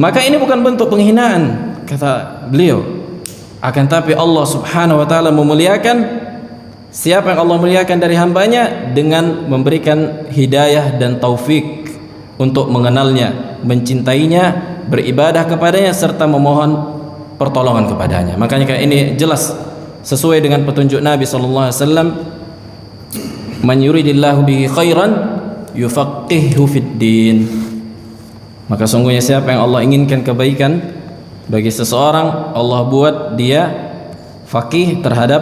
maka ini bukan bentuk penghinaan, kata beliau. Akan tapi Allah Subhanahu wa taala memuliakan siapa yang Allah muliakan dari hambanya dengan memberikan hidayah dan taufik untuk mengenalnya, mencintainya, beribadah kepadanya, serta memohon pertolongan kepadanya. Makanya ini jelas sesuai dengan petunjuk Nabi sallallahu alaihi wasallam, man yuridillahu bihi khairan yufaqihuhu fid din. Maka sungguhnya siapa yang Allah inginkan kebaikan bagi seseorang, Allah buat dia faqih terhadap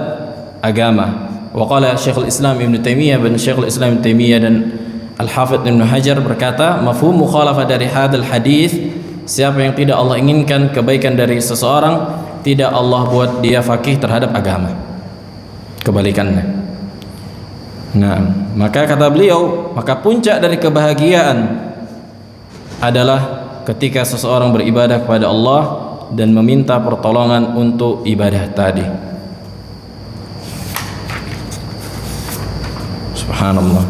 agama. Wa qala Syekhul Islam Ibn Taimiyah dan Syekhul Islam Ibn Taimiyah dan Al-Hafidz Ibn Hajar berkata, mafhum mukhalafah dari hadal hadis, siapa yang tidak Allah inginkan kebaikan dari seseorang, tidak Allah buat dia faqih terhadap agama. Kebalikannya. Nah, maka kata beliau, maka puncak dari kebahagiaan adalah ketika seseorang beribadah kepada Allah dan meminta pertolongan untuk ibadah tadi. Subhanallah.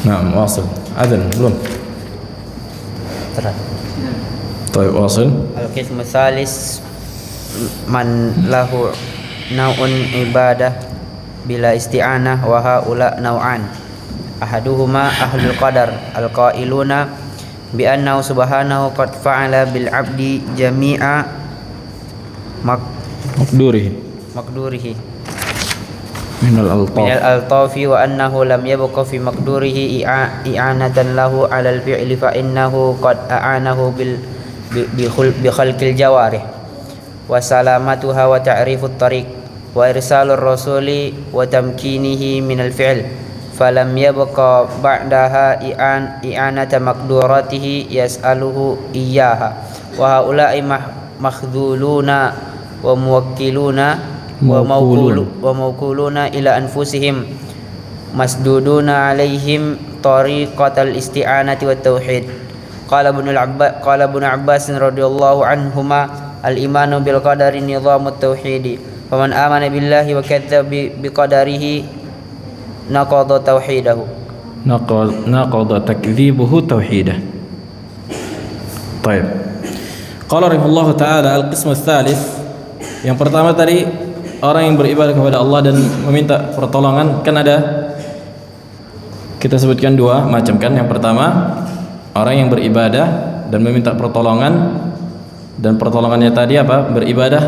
Nah, wasil. Adhan belum? Taib, wasil. Al-qismu tsalis man lahu naun ibadah bila isti'anah wa haula naw'an. Ahaduhuma ahlul qadar al-qailuna bi annahu subhanahu qad fa'ala bil 'abdi jami'a maqdurihi minal al-tafi wa annahu lam yabqa fi maqdurihi i'anatan lahu 'ala al-fi'li fa innahu qad a'anahu bi khalqil jawarih wa salamatuha wa ta'rifut tariq wa irsalur rasuli wa tamkinihi min al-fi'l falam yabqa ba'daha i'anata maqduratihi yas'aluhu iyyaha wa haula'i makhdhuluna wa muwakkiluna wa mawkuluna ila anfusihim masduduna alaihim tariqatal isti'anati wat tauhid. Qala ibn Abbas radhiyallahu anhuma al-imanu bil qadari nizamut tauhid faman amana billahi wa kadzdzaba bi qadarihi naqadha tauhidahu naqadha takdzibuhu tauhidah. Baik. Qala rahimahullahu taala al-qismu tsalits, yang pertama tadi orang yang beribadah kepada Allah dan meminta pertolongan, kan ada kita sebutkan dua macam kan. Yang pertama orang yang beribadah dan meminta pertolongan, dan pertolongannya tadi apa? Beribadah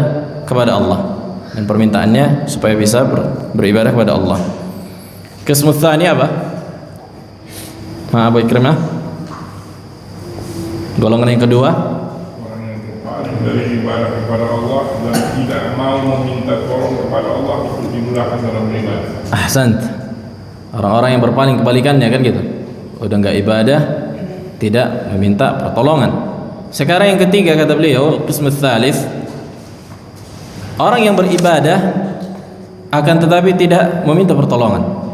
kepada Allah, dan permintaannya supaya bisa beribadah kepada Allah. Qismu tsani apa? Abu Ikrimah? Golongan yang kedua, orang yang berpaling dari ibadah kepada Allah dan tidak mau meminta tolong kepada Allah untuk dimudahkan dalam beribadah. Ahsant. Orang-orang yang berpaling kebalikannya kan gitu. Udah enggak ibadah, tidak meminta pertolongan. Sekarang yang ketiga kata beliau, qismu tsalits, orang yang beribadah akan tetapi tidak meminta pertolongan.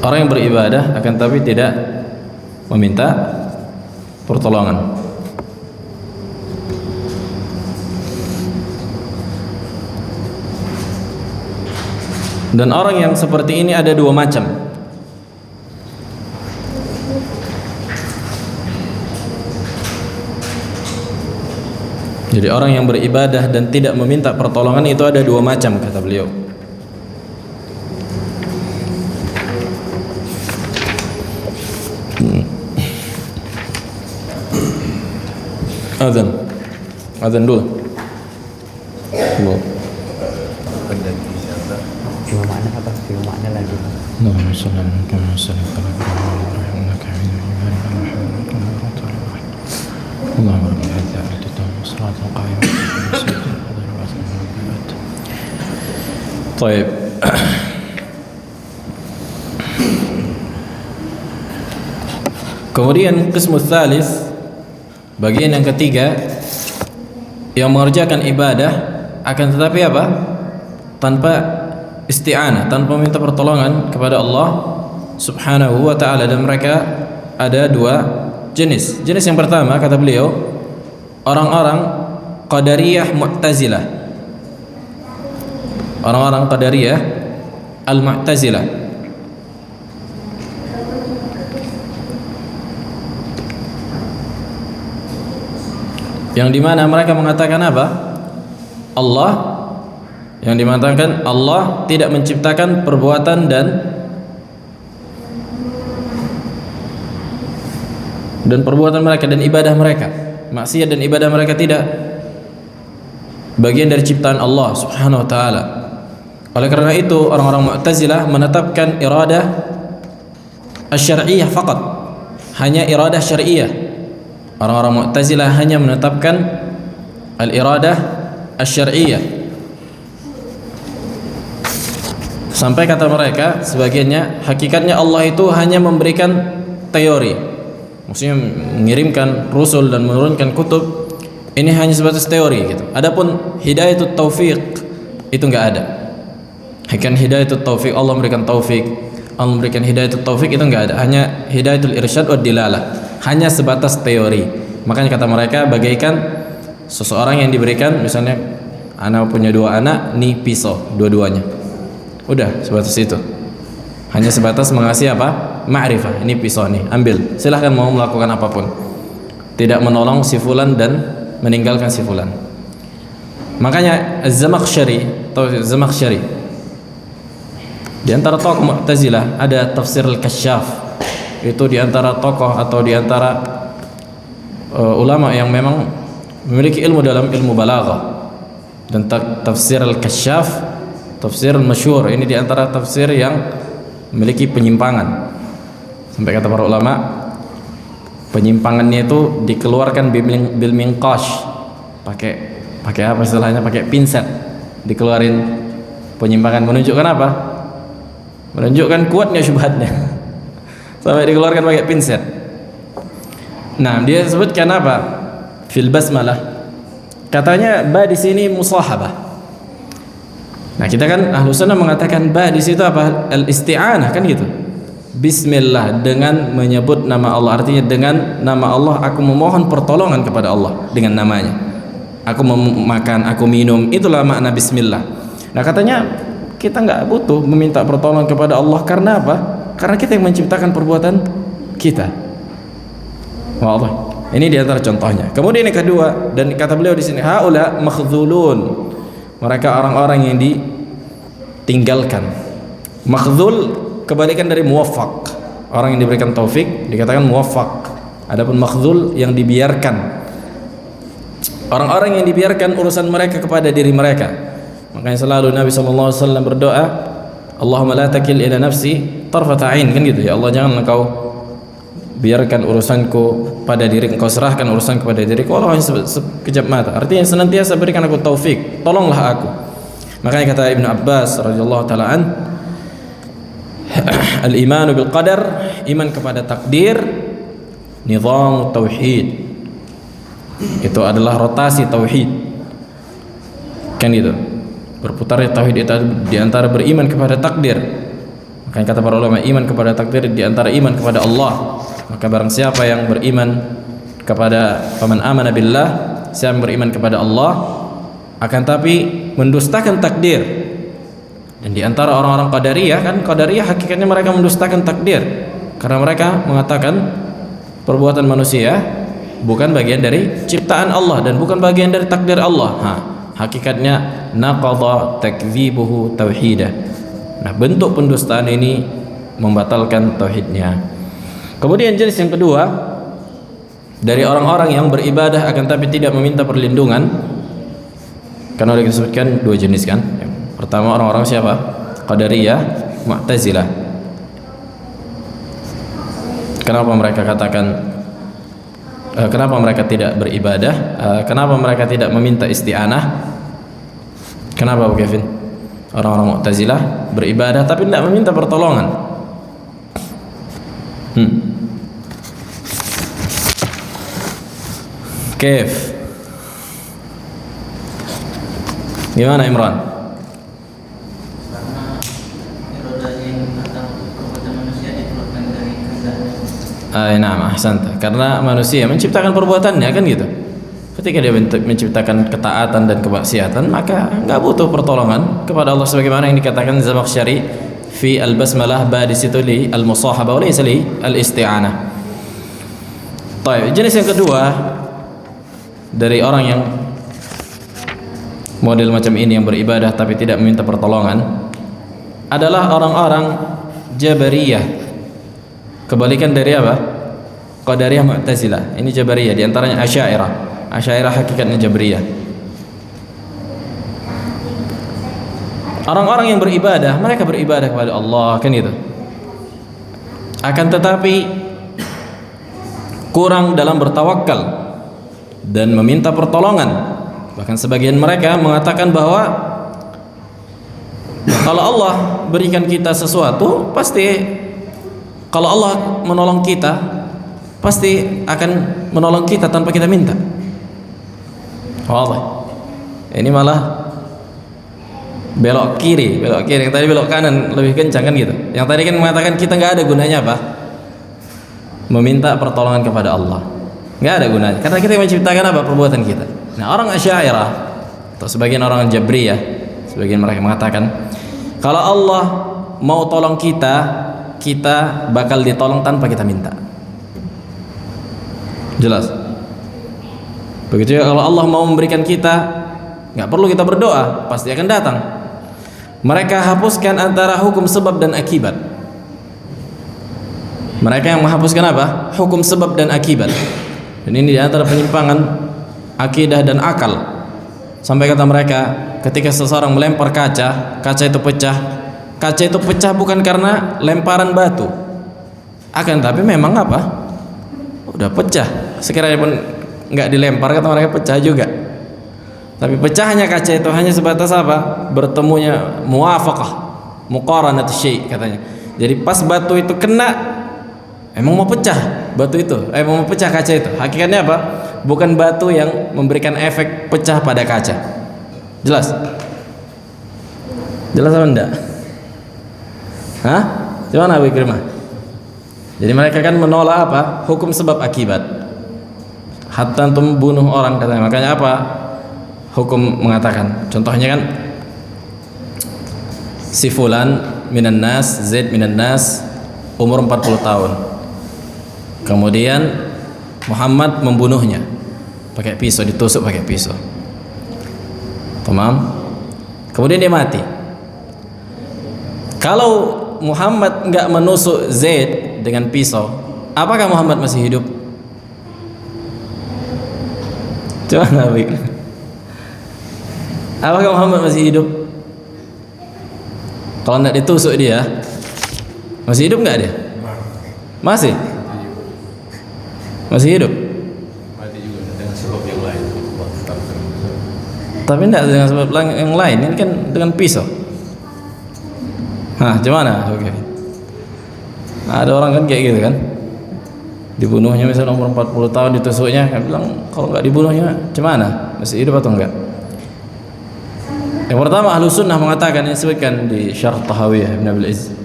Orang yang beribadah akan tetapi tidak meminta pertolongan. Dan orang yang seperti ini ada dua macam. Jadi orang yang beribadah dan tidak meminta pertolongan itu ada dua macam kata beliau. Azan dulu. Cuma mana apa? Cuma mana lagi? Allahumma shalli ala Muhammad wa sallim ala Allahumma rabbana hadhihi as-salatu qa'imah. Baik. Kemudian qismu tsalits, bagian yang ketiga, yang mengerjakan ibadah akan tetapi apa? Tanpa isti'anah, tanpa minta pertolongan kepada Allah Subhanahu wa ta'ala. Dan mereka ada dua jenis. Jenis yang pertama kata beliau, orang-orang Qadariyah Mu'tazilah. Orang-orang Qadariyah Al-Mu'tazilah, yang dimana mereka mengatakan apa? Yang dimatakan Allah tidak menciptakan perbuatan dan perbuatan mereka dan ibadah mereka, maksiat dan ibadah mereka tidak bagian dari ciptaan Allah Subhanahu wa taala. Oleh karena itu orang-orang Mu'tazilah menetapkan iradah asy-syar'iyyah faqat, hanya iradah syar'iyyah. Orang-orang Mu'tazilah hanya menetapkan al-iradah asy-syar'iyyah. Sampai kata mereka sebagiannya, hakikatnya Allah itu hanya memberikan teori, maksudnya mengirimkan rusul dan menurunkan kutub, ini hanya sebatas teori gitu. Adapun hidayatut taufiq itu enggak ada. Hakikat hidayatut taufiq, Allah memberikan taufik, Allah memberikan hidayatut taufik itu enggak ada. Hanya hidayatul irsyad wad dilalah, hanya sebatas teori. Makanya kata mereka bagaikan seseorang yang diberikan, misalnya anak punya dua anak, nih pisau dua-duanya. Udah sebatas itu. Hanya sebatas mengasih apa? Ma'rifah. Ini pisau nih, ambil. Silahkan mau melakukan apapun. Tidak menolong si fulan dan meninggalkan si fulan. Makanya Az-Zamakhsyari Zamakhsyari. Di antara tokoh Mu'tazilah ada tafsir Al-Kasyaf. Itu di antara tokoh atau di antara ulama yang memang memiliki ilmu dalam ilmu balaghah. Dan tafsir Al-Kasyaf, tafsir masyhur, ini di antara tafsir yang memiliki penyimpangan. Sampai kata para ulama, penyimpangannya itu dikeluarkan bil minqash, pakai apa istilahnya, pakai pinset, dikeluarin penyimpangan. Menunjukkan apa? Menunjukkan kuatnya syubhatnya. Sampai dikeluarkan pakai pinset. Nah, dia sebutkan apa? Fil basmalah. Katanya ba di sini musahabah. Nah, kita kan Ahlus Sunnah mengatakan ba di situ apa? Al-isti'anah, kan gitu. Bismillah, dengan menyebut nama Allah, artinya dengan nama Allah aku memohon pertolongan kepada Allah dengan namanya. Aku makan, aku minum, itulah makna bismillah. Nah, katanya kita nggak butuh meminta pertolongan kepada Allah, karena apa? Karena kita yang menciptakan perbuatan kita. Wallah. Ini di antara contohnya. Kemudian yang kedua, dan kata beliau di sini, haula makhdhulun. Mereka orang-orang yang ditinggalkan. Makhdhul kebalikan dari muwaffaq. Orang yang diberikan taufik dikatakan muwaffaq. Adapun makhdhul yang dibiarkan. Orang-orang yang dibiarkan urusan mereka kepada diri mereka. Makanya selalu Nabi SAW berdoa, Allahumma la takil ila nafsi tarfata ain, kan gitu ya. Allah, jangan engkau biarkan urusanku pada diri, engkau serahkan urusan kepada diriku walau hanya sekejap mata. Artinya senantiasa berikan aku taufik, tolonglah aku. Makanya kata Ibnu Abbas radhiyallahu taala an, al-imanu bil qadar, iman kepada takdir, nizam tauhid. Itu adalah rotasi tauhid. Kan itu. Berputarnya tauhid itu di antara beriman kepada takdir. Makanya kata para ulama, iman kepada takdir di antara iman kepada Allah. Maka barang siapa yang beriman kepada faman amana billah, siapa yang beriman kepada Allah, akan tapi mendustakan takdir. Dan di antara orang-orang Qadariyah, kan Qadariyah hakikatnya mereka mendustakan takdir, karena mereka mengatakan perbuatan manusia bukan bagian dari ciptaan Allah dan bukan bagian dari takdir Allah. Hakikatnya naqadha takdzibuhu tauhidah. Nah, bentuk pendustaan ini membatalkan tauhidnya. Kemudian jenis yang kedua dari orang-orang yang beribadah akan tapi tidak meminta perlindungan, karena sudah disebutkan dua jenis kan. Yang pertama orang-orang siapa? Qadariyah, Mu'tazilah. Kenapa mereka katakan kenapa mereka tidak beribadah? Kenapa mereka tidak meminta isti'anah? Kenapa Bu Kevin? Orang-orang Mu'tazilah beribadah tapi tidak meminta pertolongan. Kef? Gimana Imran? Nah, ahsanta. Karena manusia menciptakan perbuatannya, kan gitu. Ketika dia menciptakan ketaatan dan kemaksiatan, maka nggak butuh pertolongan kepada Allah, sebagaimana yang dikatakan Zamakhsyari fi al-basmalah, ba di situ li al-musahabah wa laysa li al-isti'anah. Baik, jenis yang kedua dari orang yang model macam ini yang beribadah tapi tidak meminta pertolongan adalah orang-orang Jabariyah. Kebalikan dari apa? Qadariyah, Mu'tazilah. Ini Jabariyah, di antaranya Asy'ariyah. Asy'ariyah hakikatnya Jabariyah. Orang-orang yang beribadah, mereka beribadah kepada Allah, kan itu. Akan tetapi kurang dalam bertawakal dan meminta pertolongan. Bahkan sebagian mereka mengatakan bahwa kalau Allah berikan kita sesuatu, pasti kalau Allah menolong kita, pasti akan menolong kita tanpa kita minta. Wallah. Ini malah belok kiri. Yang tadi belok kanan lebih kencang, kan gitu. Yang tadi kan mengatakan kita nggak ada gunanya apa? Meminta pertolongan kepada Allah. Nggak ada gunanya. Karena kita menciptakan apa? Perbuatan kita. Nah, orang Asy'ariyah atau sebagian orang Jabriyah, sebagian mereka mengatakan kalau Allah mau tolong kita, kita bakal ditolong tanpa kita minta. Jelas? Begitu ya, kalau Allah mau memberikan kita, nggak perlu kita berdoa, pasti akan datang. Mereka hapuskan antara hukum sebab dan akibat. Mereka yang menghapuskan apa? Hukum sebab dan akibat. Dan ini di antara penyimpangan akidah dan akal. Sampai kata mereka, ketika seseorang melempar kaca, kaca itu pecah. Kaca itu pecah bukan karena lemparan batu, akan tapi memang apa? Udah pecah. Sekiranya pun nggak dilempar, kata mereka, pecah juga. Tapi pecahnya kaca itu hanya sebatas apa? Bertemunya muwafaqah, muqaranat syai' katanya. Jadi pas batu itu kena, emang mau pecah batu itu, mau pecah kaca itu. Hakikatnya apa? Bukan batu yang memberikan efek pecah pada kaca. Jelas? Jelas apa enggak? Hah? Gimana Abu Ikrimah? Jadi mereka kan menolak apa? Hukum sebab akibat. Hatta untuk membunuh orang katanya. Makanya apa? Hukum mengatakan. Contohnya kan si fulan minan nas, Zaid minan nas, umur 40 tahun. Kemudian Muhammad membunuhnya pakai pisau, ditusuk pakai pisau. Tamam? Kemudian dia mati. Kalau Muhammad enggak menusuk Zaid dengan pisau, apakah Muhammad masih hidup? Coba Nabi. Apakah Muhammad masih hidup? Kalau enggak ditusuk dia, masih hidup enggak dia? Masih? Masih hidup? Mati juga dengan sebab yang lain. Tapi enggak dengan sebab yang lain, ini kan dengan pisau. Hah, gimana? Oke. Ada orang kan kayak gitu kan, dibunuhnya misalnya umur 40 tahun, ditusuknya, kan bilang kalau nggak dibunuhnya gimana, masih hidup atau enggak? Yang pertama, Ahlus Sunnah mengatakan, ini disebutkan di Syarh Tahawiyah Ibn Abil Izz,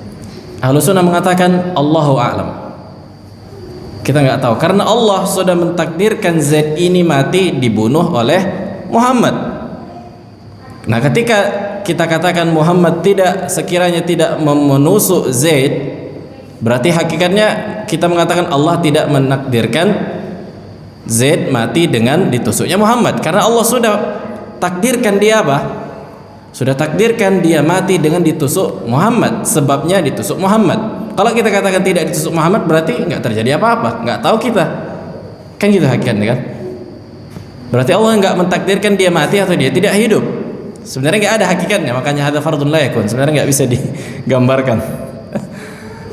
Ahlus Sunnah mengatakan Allahu a'lam, kita nggak tahu, karena Allah sudah mentakdirkan Zaid ini mati dibunuh oleh Muhammad. Nah, ketika kita katakan Muhammad sekiranya tidak menusuk Zaid, berarti hakikatnya kita mengatakan Allah tidak menakdirkan Zaid mati dengan ditusuknya Muhammad, karena Allah sudah takdirkan dia apa? Sudah takdirkan dia mati dengan ditusuk Muhammad, sebabnya ditusuk Muhammad. Kalau kita katakan tidak ditusuk Muhammad, berarti nggak terjadi apa-apa, nggak tahu kita, kan gitu hakikatnya kan? Berarti Allah nggak mentakdirkan dia mati atau dia tidak hidup. Sebenarnya nggak ada hakikatnya, makanya hadza fardun la yakun, sebenarnya nggak bisa digambarkan.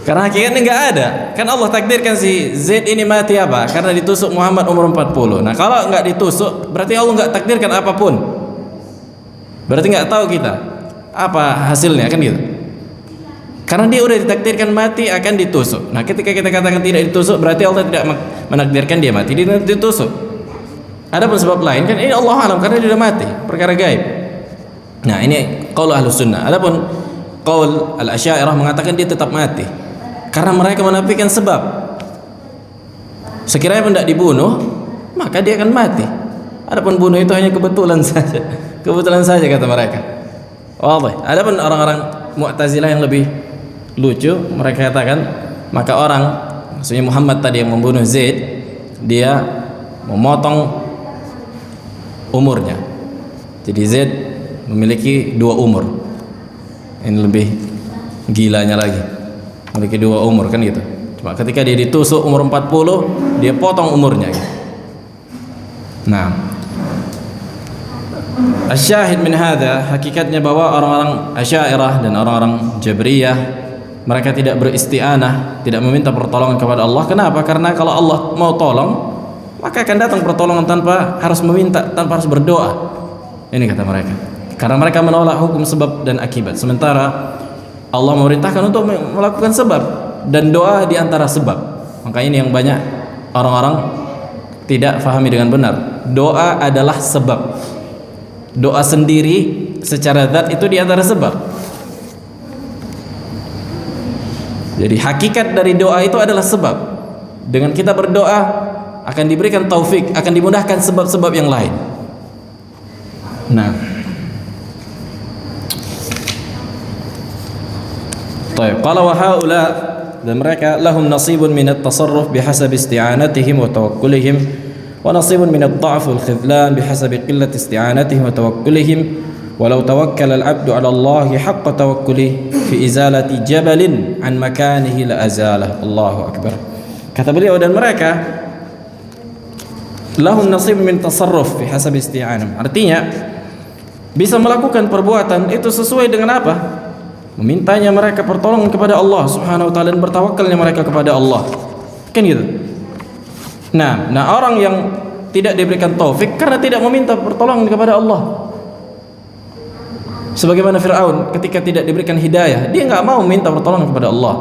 Karena hakikatnya nggak ada. Kan Allah takdirkan si Zaid ini mati apa? Karena ditusuk Muhammad umur 40. Nah, kalau nggak ditusuk, berarti Allah nggak takdirkan apapun. Berarti nggak tahu kita apa hasilnya, kan gitu. Karena dia udah ditakdirkan mati akan ditusuk. Nah, ketika kita katakan tidak ditusuk, berarti Allah tidak menakdirkan dia mati, dia ditusuk. Ada pun sebab lain kan, ini Allah alam, karena dia sudah mati, perkara gaib. Nah, ini qaul Ahlus Sunnah. Adapun qaul Al-Asy'ariyah mengatakan dia tetap mati, karena mereka menafikan sebab. Sekiranya pun tidak dibunuh, maka dia akan mati. Adapun bunuh itu hanya kebetulan saja. Kebetulan saja kata mereka. Wadah. Adapun orang-orang Mu'tazilah yang lebih lucu, mereka katakan maka orang, maksudnya Muhammad tadi yang membunuh Zaid, dia memotong umurnya. Jadi Zaid memiliki 2 umur. Ini lebih gilanya lagi, memiliki 2 umur kan gitu. Cuma ketika dia ditusuk umur 40, dia potong umurnya gitu. Nah, asyahid min hadha, hakikatnya bahwa orang-orang Asy'ariyah dan orang-orang Jabriyah, mereka tidak beristi'anah, tidak meminta pertolongan kepada Allah. Kenapa? Karena kalau Allah mau tolong, maka akan datang pertolongan tanpa harus meminta, tanpa harus berdoa. Ini kata mereka. Karena mereka menolak hukum sebab dan akibat. Sementara Allah memerintahkan untuk melakukan sebab, dan doa di antara sebab. Maka ini yang banyak orang-orang tidak fahami dengan benar. Doa adalah sebab. Doa sendiri secara zat itu di antara sebab. Jadi hakikat dari doa itu adalah sebab. Dengan kita berdoa akan diberikan taufik, akan dimudahkan sebab-sebab yang lain. Nah, طيب قال وهؤلاء, dan mereka lahum nasibun min at-tasarruf bihasab isti'anatihim wa tawakkulihim, wa nasibun min ad-dha'f wal khidlan bihasab qillat isti'anatihim wa tawakkulihim, walau tawakkala al-'abdu 'ala Allah haqqa tawakkuli fi izalati jabalin an makanihi la azalah. Allahu akbar. Kata beliau, dan mereka lahum nasib min tasarruf fi hasab isti'anah. Artinya bisa melakukan perbuatan itu sesuai dengan apa? Memintanya mereka pertolongan kepada Allah Subhanahu wa taala dan bertawakkalnya mereka kepada Allah. Kan gitu. Nah, orang yang tidak diberikan taufik karena tidak meminta pertolongan kepada Allah. Sebagaimana Fir'aun ketika tidak diberikan hidayah, dia nggak mau minta pertolongan kepada Allah.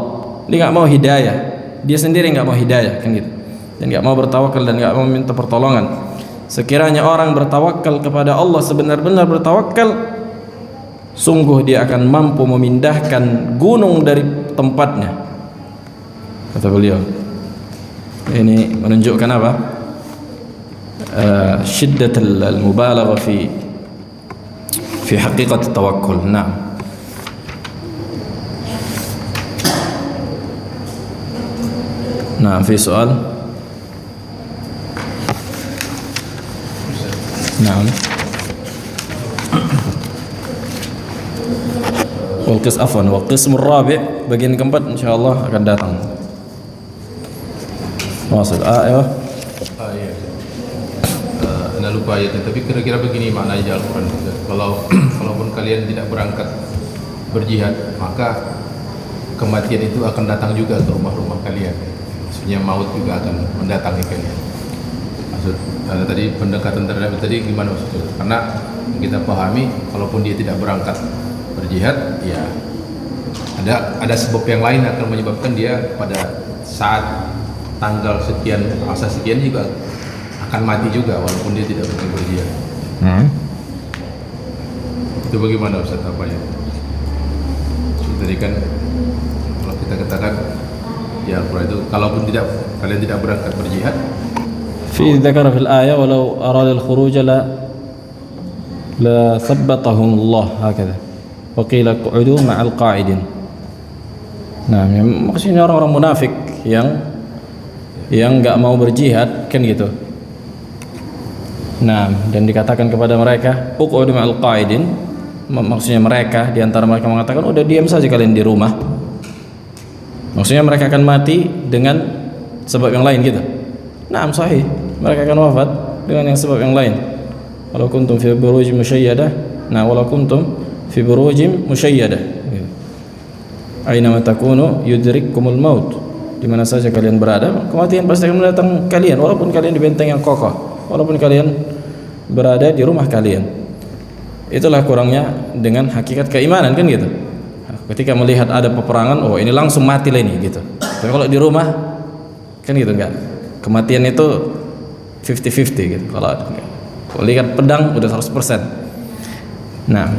Dia nggak mau hidayah. Dia sendiri nggak mau hidayah, kan gitu. Dan nggak mau bertawakal dan nggak mau minta pertolongan. Sekiranya orang bertawakal kepada Allah, sebenar-benar bertawakal, sungguh dia akan mampu memindahkan gunung dari tempatnya. Kata beliau. Ini menunjukkan apa? Syiddatul mubalaghah fi haqiqat tawakkul. Nah. Nah, fi soal. Nah. Wal qismur rabi', bagian keempat insyaallah akan datang. Maksud ya. Iya. Anda lupa ayatnya, tapi kira-kira begini maknanya Al-Quran. Kalaupun kalian tidak berangkat berjihad, maka kematian itu akan datang juga ke rumah-rumah kalian. Maksudnya maut juga akan mendatangi kalian. Maksud tadi pendekatan terhadap tadi gimana maksudnya? Karena kita pahami, kalaupun dia tidak berangkat berjihad, ya ada sebab yang lain akan menyebabkan dia pada saat tanggal sekian, masa sekian juga akan mati juga walaupun dia tidak berjihad. Itu bagaimana Ustaz apa ya? Tadi kan kalau kita katakan ya Al-Quran itu kalaupun kalian tidak berangkat berjihad. Fi dzakara fil ayah walau arada al-khuruj la thabbatahum Allah hakadha. Wa qila qu'udu ma'al qa'idin. Nah, maksudnya orang-orang munafik yang enggak mau berjihad kan gitu. Nah, dan dikatakan kepada mereka uq'udu ma'al qa'idin, maksudnya mereka di antara mereka mengatakan udah diam saja kalian di rumah. Maksudnya mereka akan mati dengan sebab yang lain gitu. Naam sahih, mereka akan wafat dengan yang sebab yang lain. Walau kuntum fi burujin musyayyadah, walau kuntum fi burujin musyayyadah. Aina ma takunu yudrikkumul maut. Di mana saja kalian berada, kematian pasti akan mendatang kalian walaupun kalian di benteng yang kokoh, walaupun kalian berada di rumah kalian. Itulah kurangnya dengan hakikat keimanan kan gitu. Ketika melihat ada peperangan, oh ini langsung mati lah ini gitu. Tapi kalau di rumah kan gitu enggak. Kematian itu 50-50 gitu. Kalau lihat pedang udah 100%. Nah,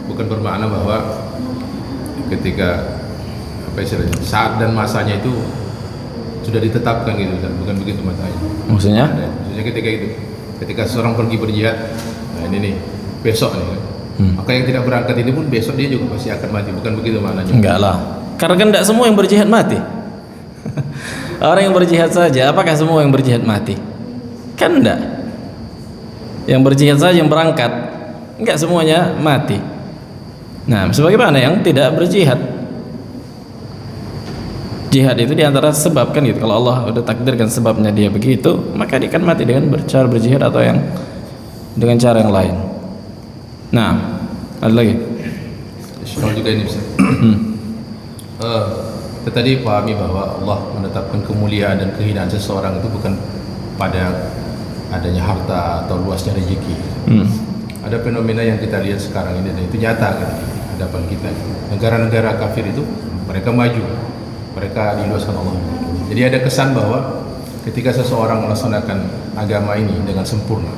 bukan bermakna bahwa ketika saat dan masanya itu sudah ditetapkan gitu, dan bukan begitu maknanya. Maksudnya? Maksudnya ketika seorang pergi berjihad, nah ini nih besok nih kan. Maka yang tidak berangkat ini pun besok dia juga pasti akan mati, bukan begitu maknanya. Enggak lah. Karena kan tidak semua yang berjihad mati. Orang yang berjihad saja, apakah semua yang berjihad mati? Kan enggak. Yang berjihad saja yang berangkat, enggak semuanya mati. Nah, sebagaimana yang tidak berjihad. Jihad itu diantara sebab kan gitu. Kalau Allah udah takdirkan sebabnya dia begitu, maka dia akan mati dengan cara berjihad atau yang dengan cara yang lain. Nah, ada lagi. Soal juga ini Ustaz. Kita tadi pahami bahwa Allah menetapkan kemuliaan dan kehinaan seseorang itu bukan pada adanya harta atau luasnya rezeki. Ada fenomena yang kita lihat sekarang ini dan itu nyata kan di hadapan kita. Negara-negara kafir itu mereka maju, mereka diluaskan Allah. Jadi ada kesan bahwa ketika seseorang melaksanakan agama ini dengan sempurna,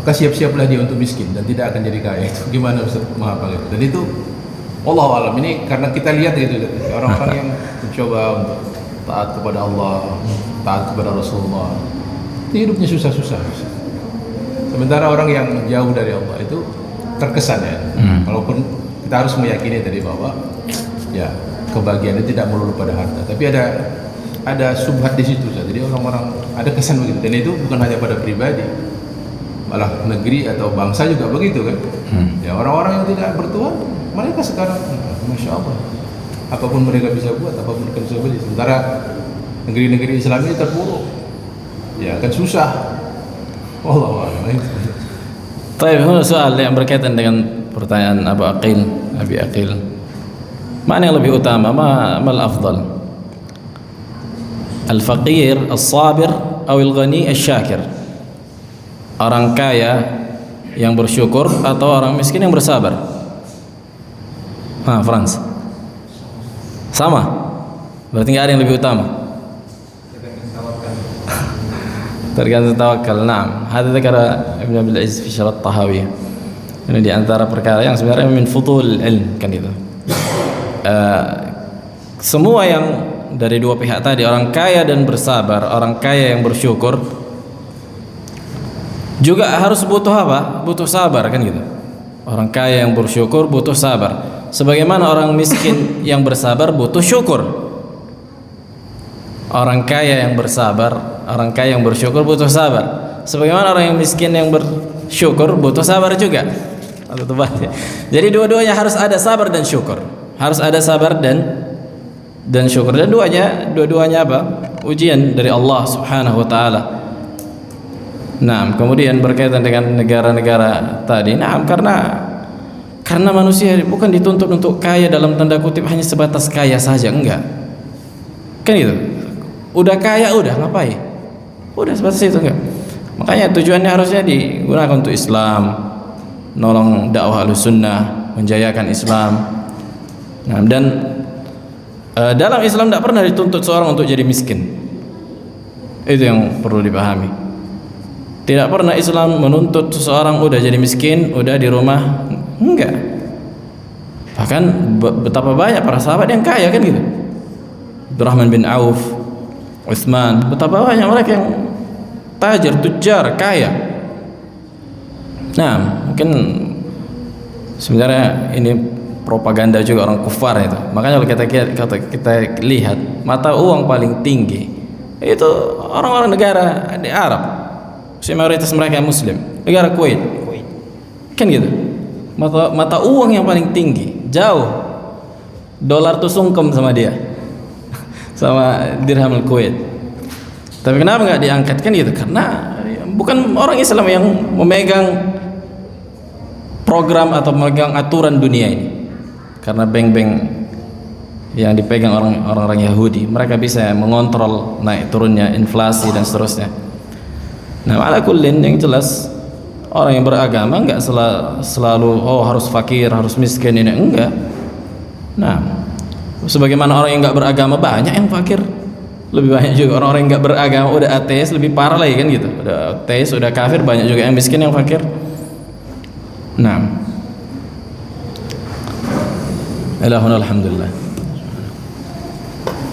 maka siap-siaplah dia untuk miskin dan tidak akan jadi kaya. Itu gimana Ustaz menghafal itu? Dan itu wallahu alam, ini karena kita lihat gitu orang-orang yang mencoba untuk taat kepada Allah, taat kepada Rasulullah, itu hidupnya susah-susah. Sementara orang yang jauh dari Allah itu terkesan ya. Walaupun kita harus meyakini tadi bahwa ya kebahagiaan itu tidak melulu pada harta, tapi ada subhat di situ. Jadi orang-orang ada kesan begitu, dan itu bukan hanya pada pribadi, malah negeri atau bangsa juga begitu kan. Ya, orang-orang yang tidak bertuhan mereka sekarang Masya Allah, apapun mereka bisa buat, apapun mereka bisa beli. Sementara negeri-negeri Islam ini terpuruk, ya kan susah. Wallahu a'lam. Baik, soal yang berkaitan dengan pertanyaan Abi Aqil. Mana yang lebih utama? Mal afdal? Al-faqir as-sabir atau al-ghani asy-syakir? Orang kaya yang bersyukur atau orang miskin yang bersabar? Frans. Sama. Berarti enggak ada yang lebih utama. Tergantung tawakal. Naam. Hadza dzakara Ibn Abil Izz fi Syarah Tahawiyah. Ini di antara perkara yang sebenarnya min futul ilm kan itu. Semua yang dari dua pihak tadi, orang kaya dan bersabar, orang kaya yang bersyukur, juga harus butuh apa? Butuh sabar kan gitu. Orang kaya yang bersyukur butuh sabar. Sebagaimana orang miskin yang bersabar butuh syukur. Orang kaya yang bersabar, orang kaya yang bersyukur butuh sabar. Sebagaimana orang yang miskin yang bersyukur butuh sabar juga. Jadi dua-duanya harus ada sabar dan syukur. Harus ada sabar dan syukur. Dan dua-duanya apa? Ujian dari Allah Subhanahu wa taala. Nah, kemudian berkaitan dengan negara-negara tadi. Nah, karena manusia bukan dituntut untuk kaya dalam tanda kutip hanya sebatas kaya saja, enggak. Kan gitu. Udah kaya udah ngapain? Udah sebatas itu enggak. Makanya tujuannya harusnya digunakan untuk Islam, nolong dakwah Ahlussunnah, menjayakan Islam. Nah, dan dalam Islam tidak pernah dituntut seorang untuk jadi miskin. Itu yang perlu dipahami. Tidak pernah Islam menuntut seseorang udah jadi miskin, udah di rumah, enggak. Bahkan betapa banyak para sahabat yang kaya kan gitu. Abdurrahman bin Auf, Utsman, betapa banyak mereka yang tajir, tujar, kaya. Nah, mungkin sebenarnya ini propaganda juga orang kufar itu. Makanya kalau kita lihat mata uang paling tinggi itu orang-orang negara di Arab, mayoritas mereka Muslim, negara Kuwait. Kan gitu. Mata uang yang paling tinggi, jauh. Dolar tuh sungkem sama dia, sama dirham Kuwait. Tapi kenapa nggak diangkat kan gitu? Karena bukan orang Islam yang memegang program atau memegang aturan dunia ini. Karena bank-bank yang dipegang orang-orang Yahudi, mereka bisa mengontrol naik turunnya inflasi dan seterusnya. Nah, ala kullin yang jelas orang yang beragama enggak selalu harus fakir, harus miskin, ini enggak. Nah, sebagaimana orang yang enggak beragama banyak yang fakir, lebih banyak juga orang-orang yang enggak beragama udah ateis, lebih parah lagi kan gitu. Udah ateis, udah kafir, banyak juga yang miskin yang fakir. Nah, alhamdulillah.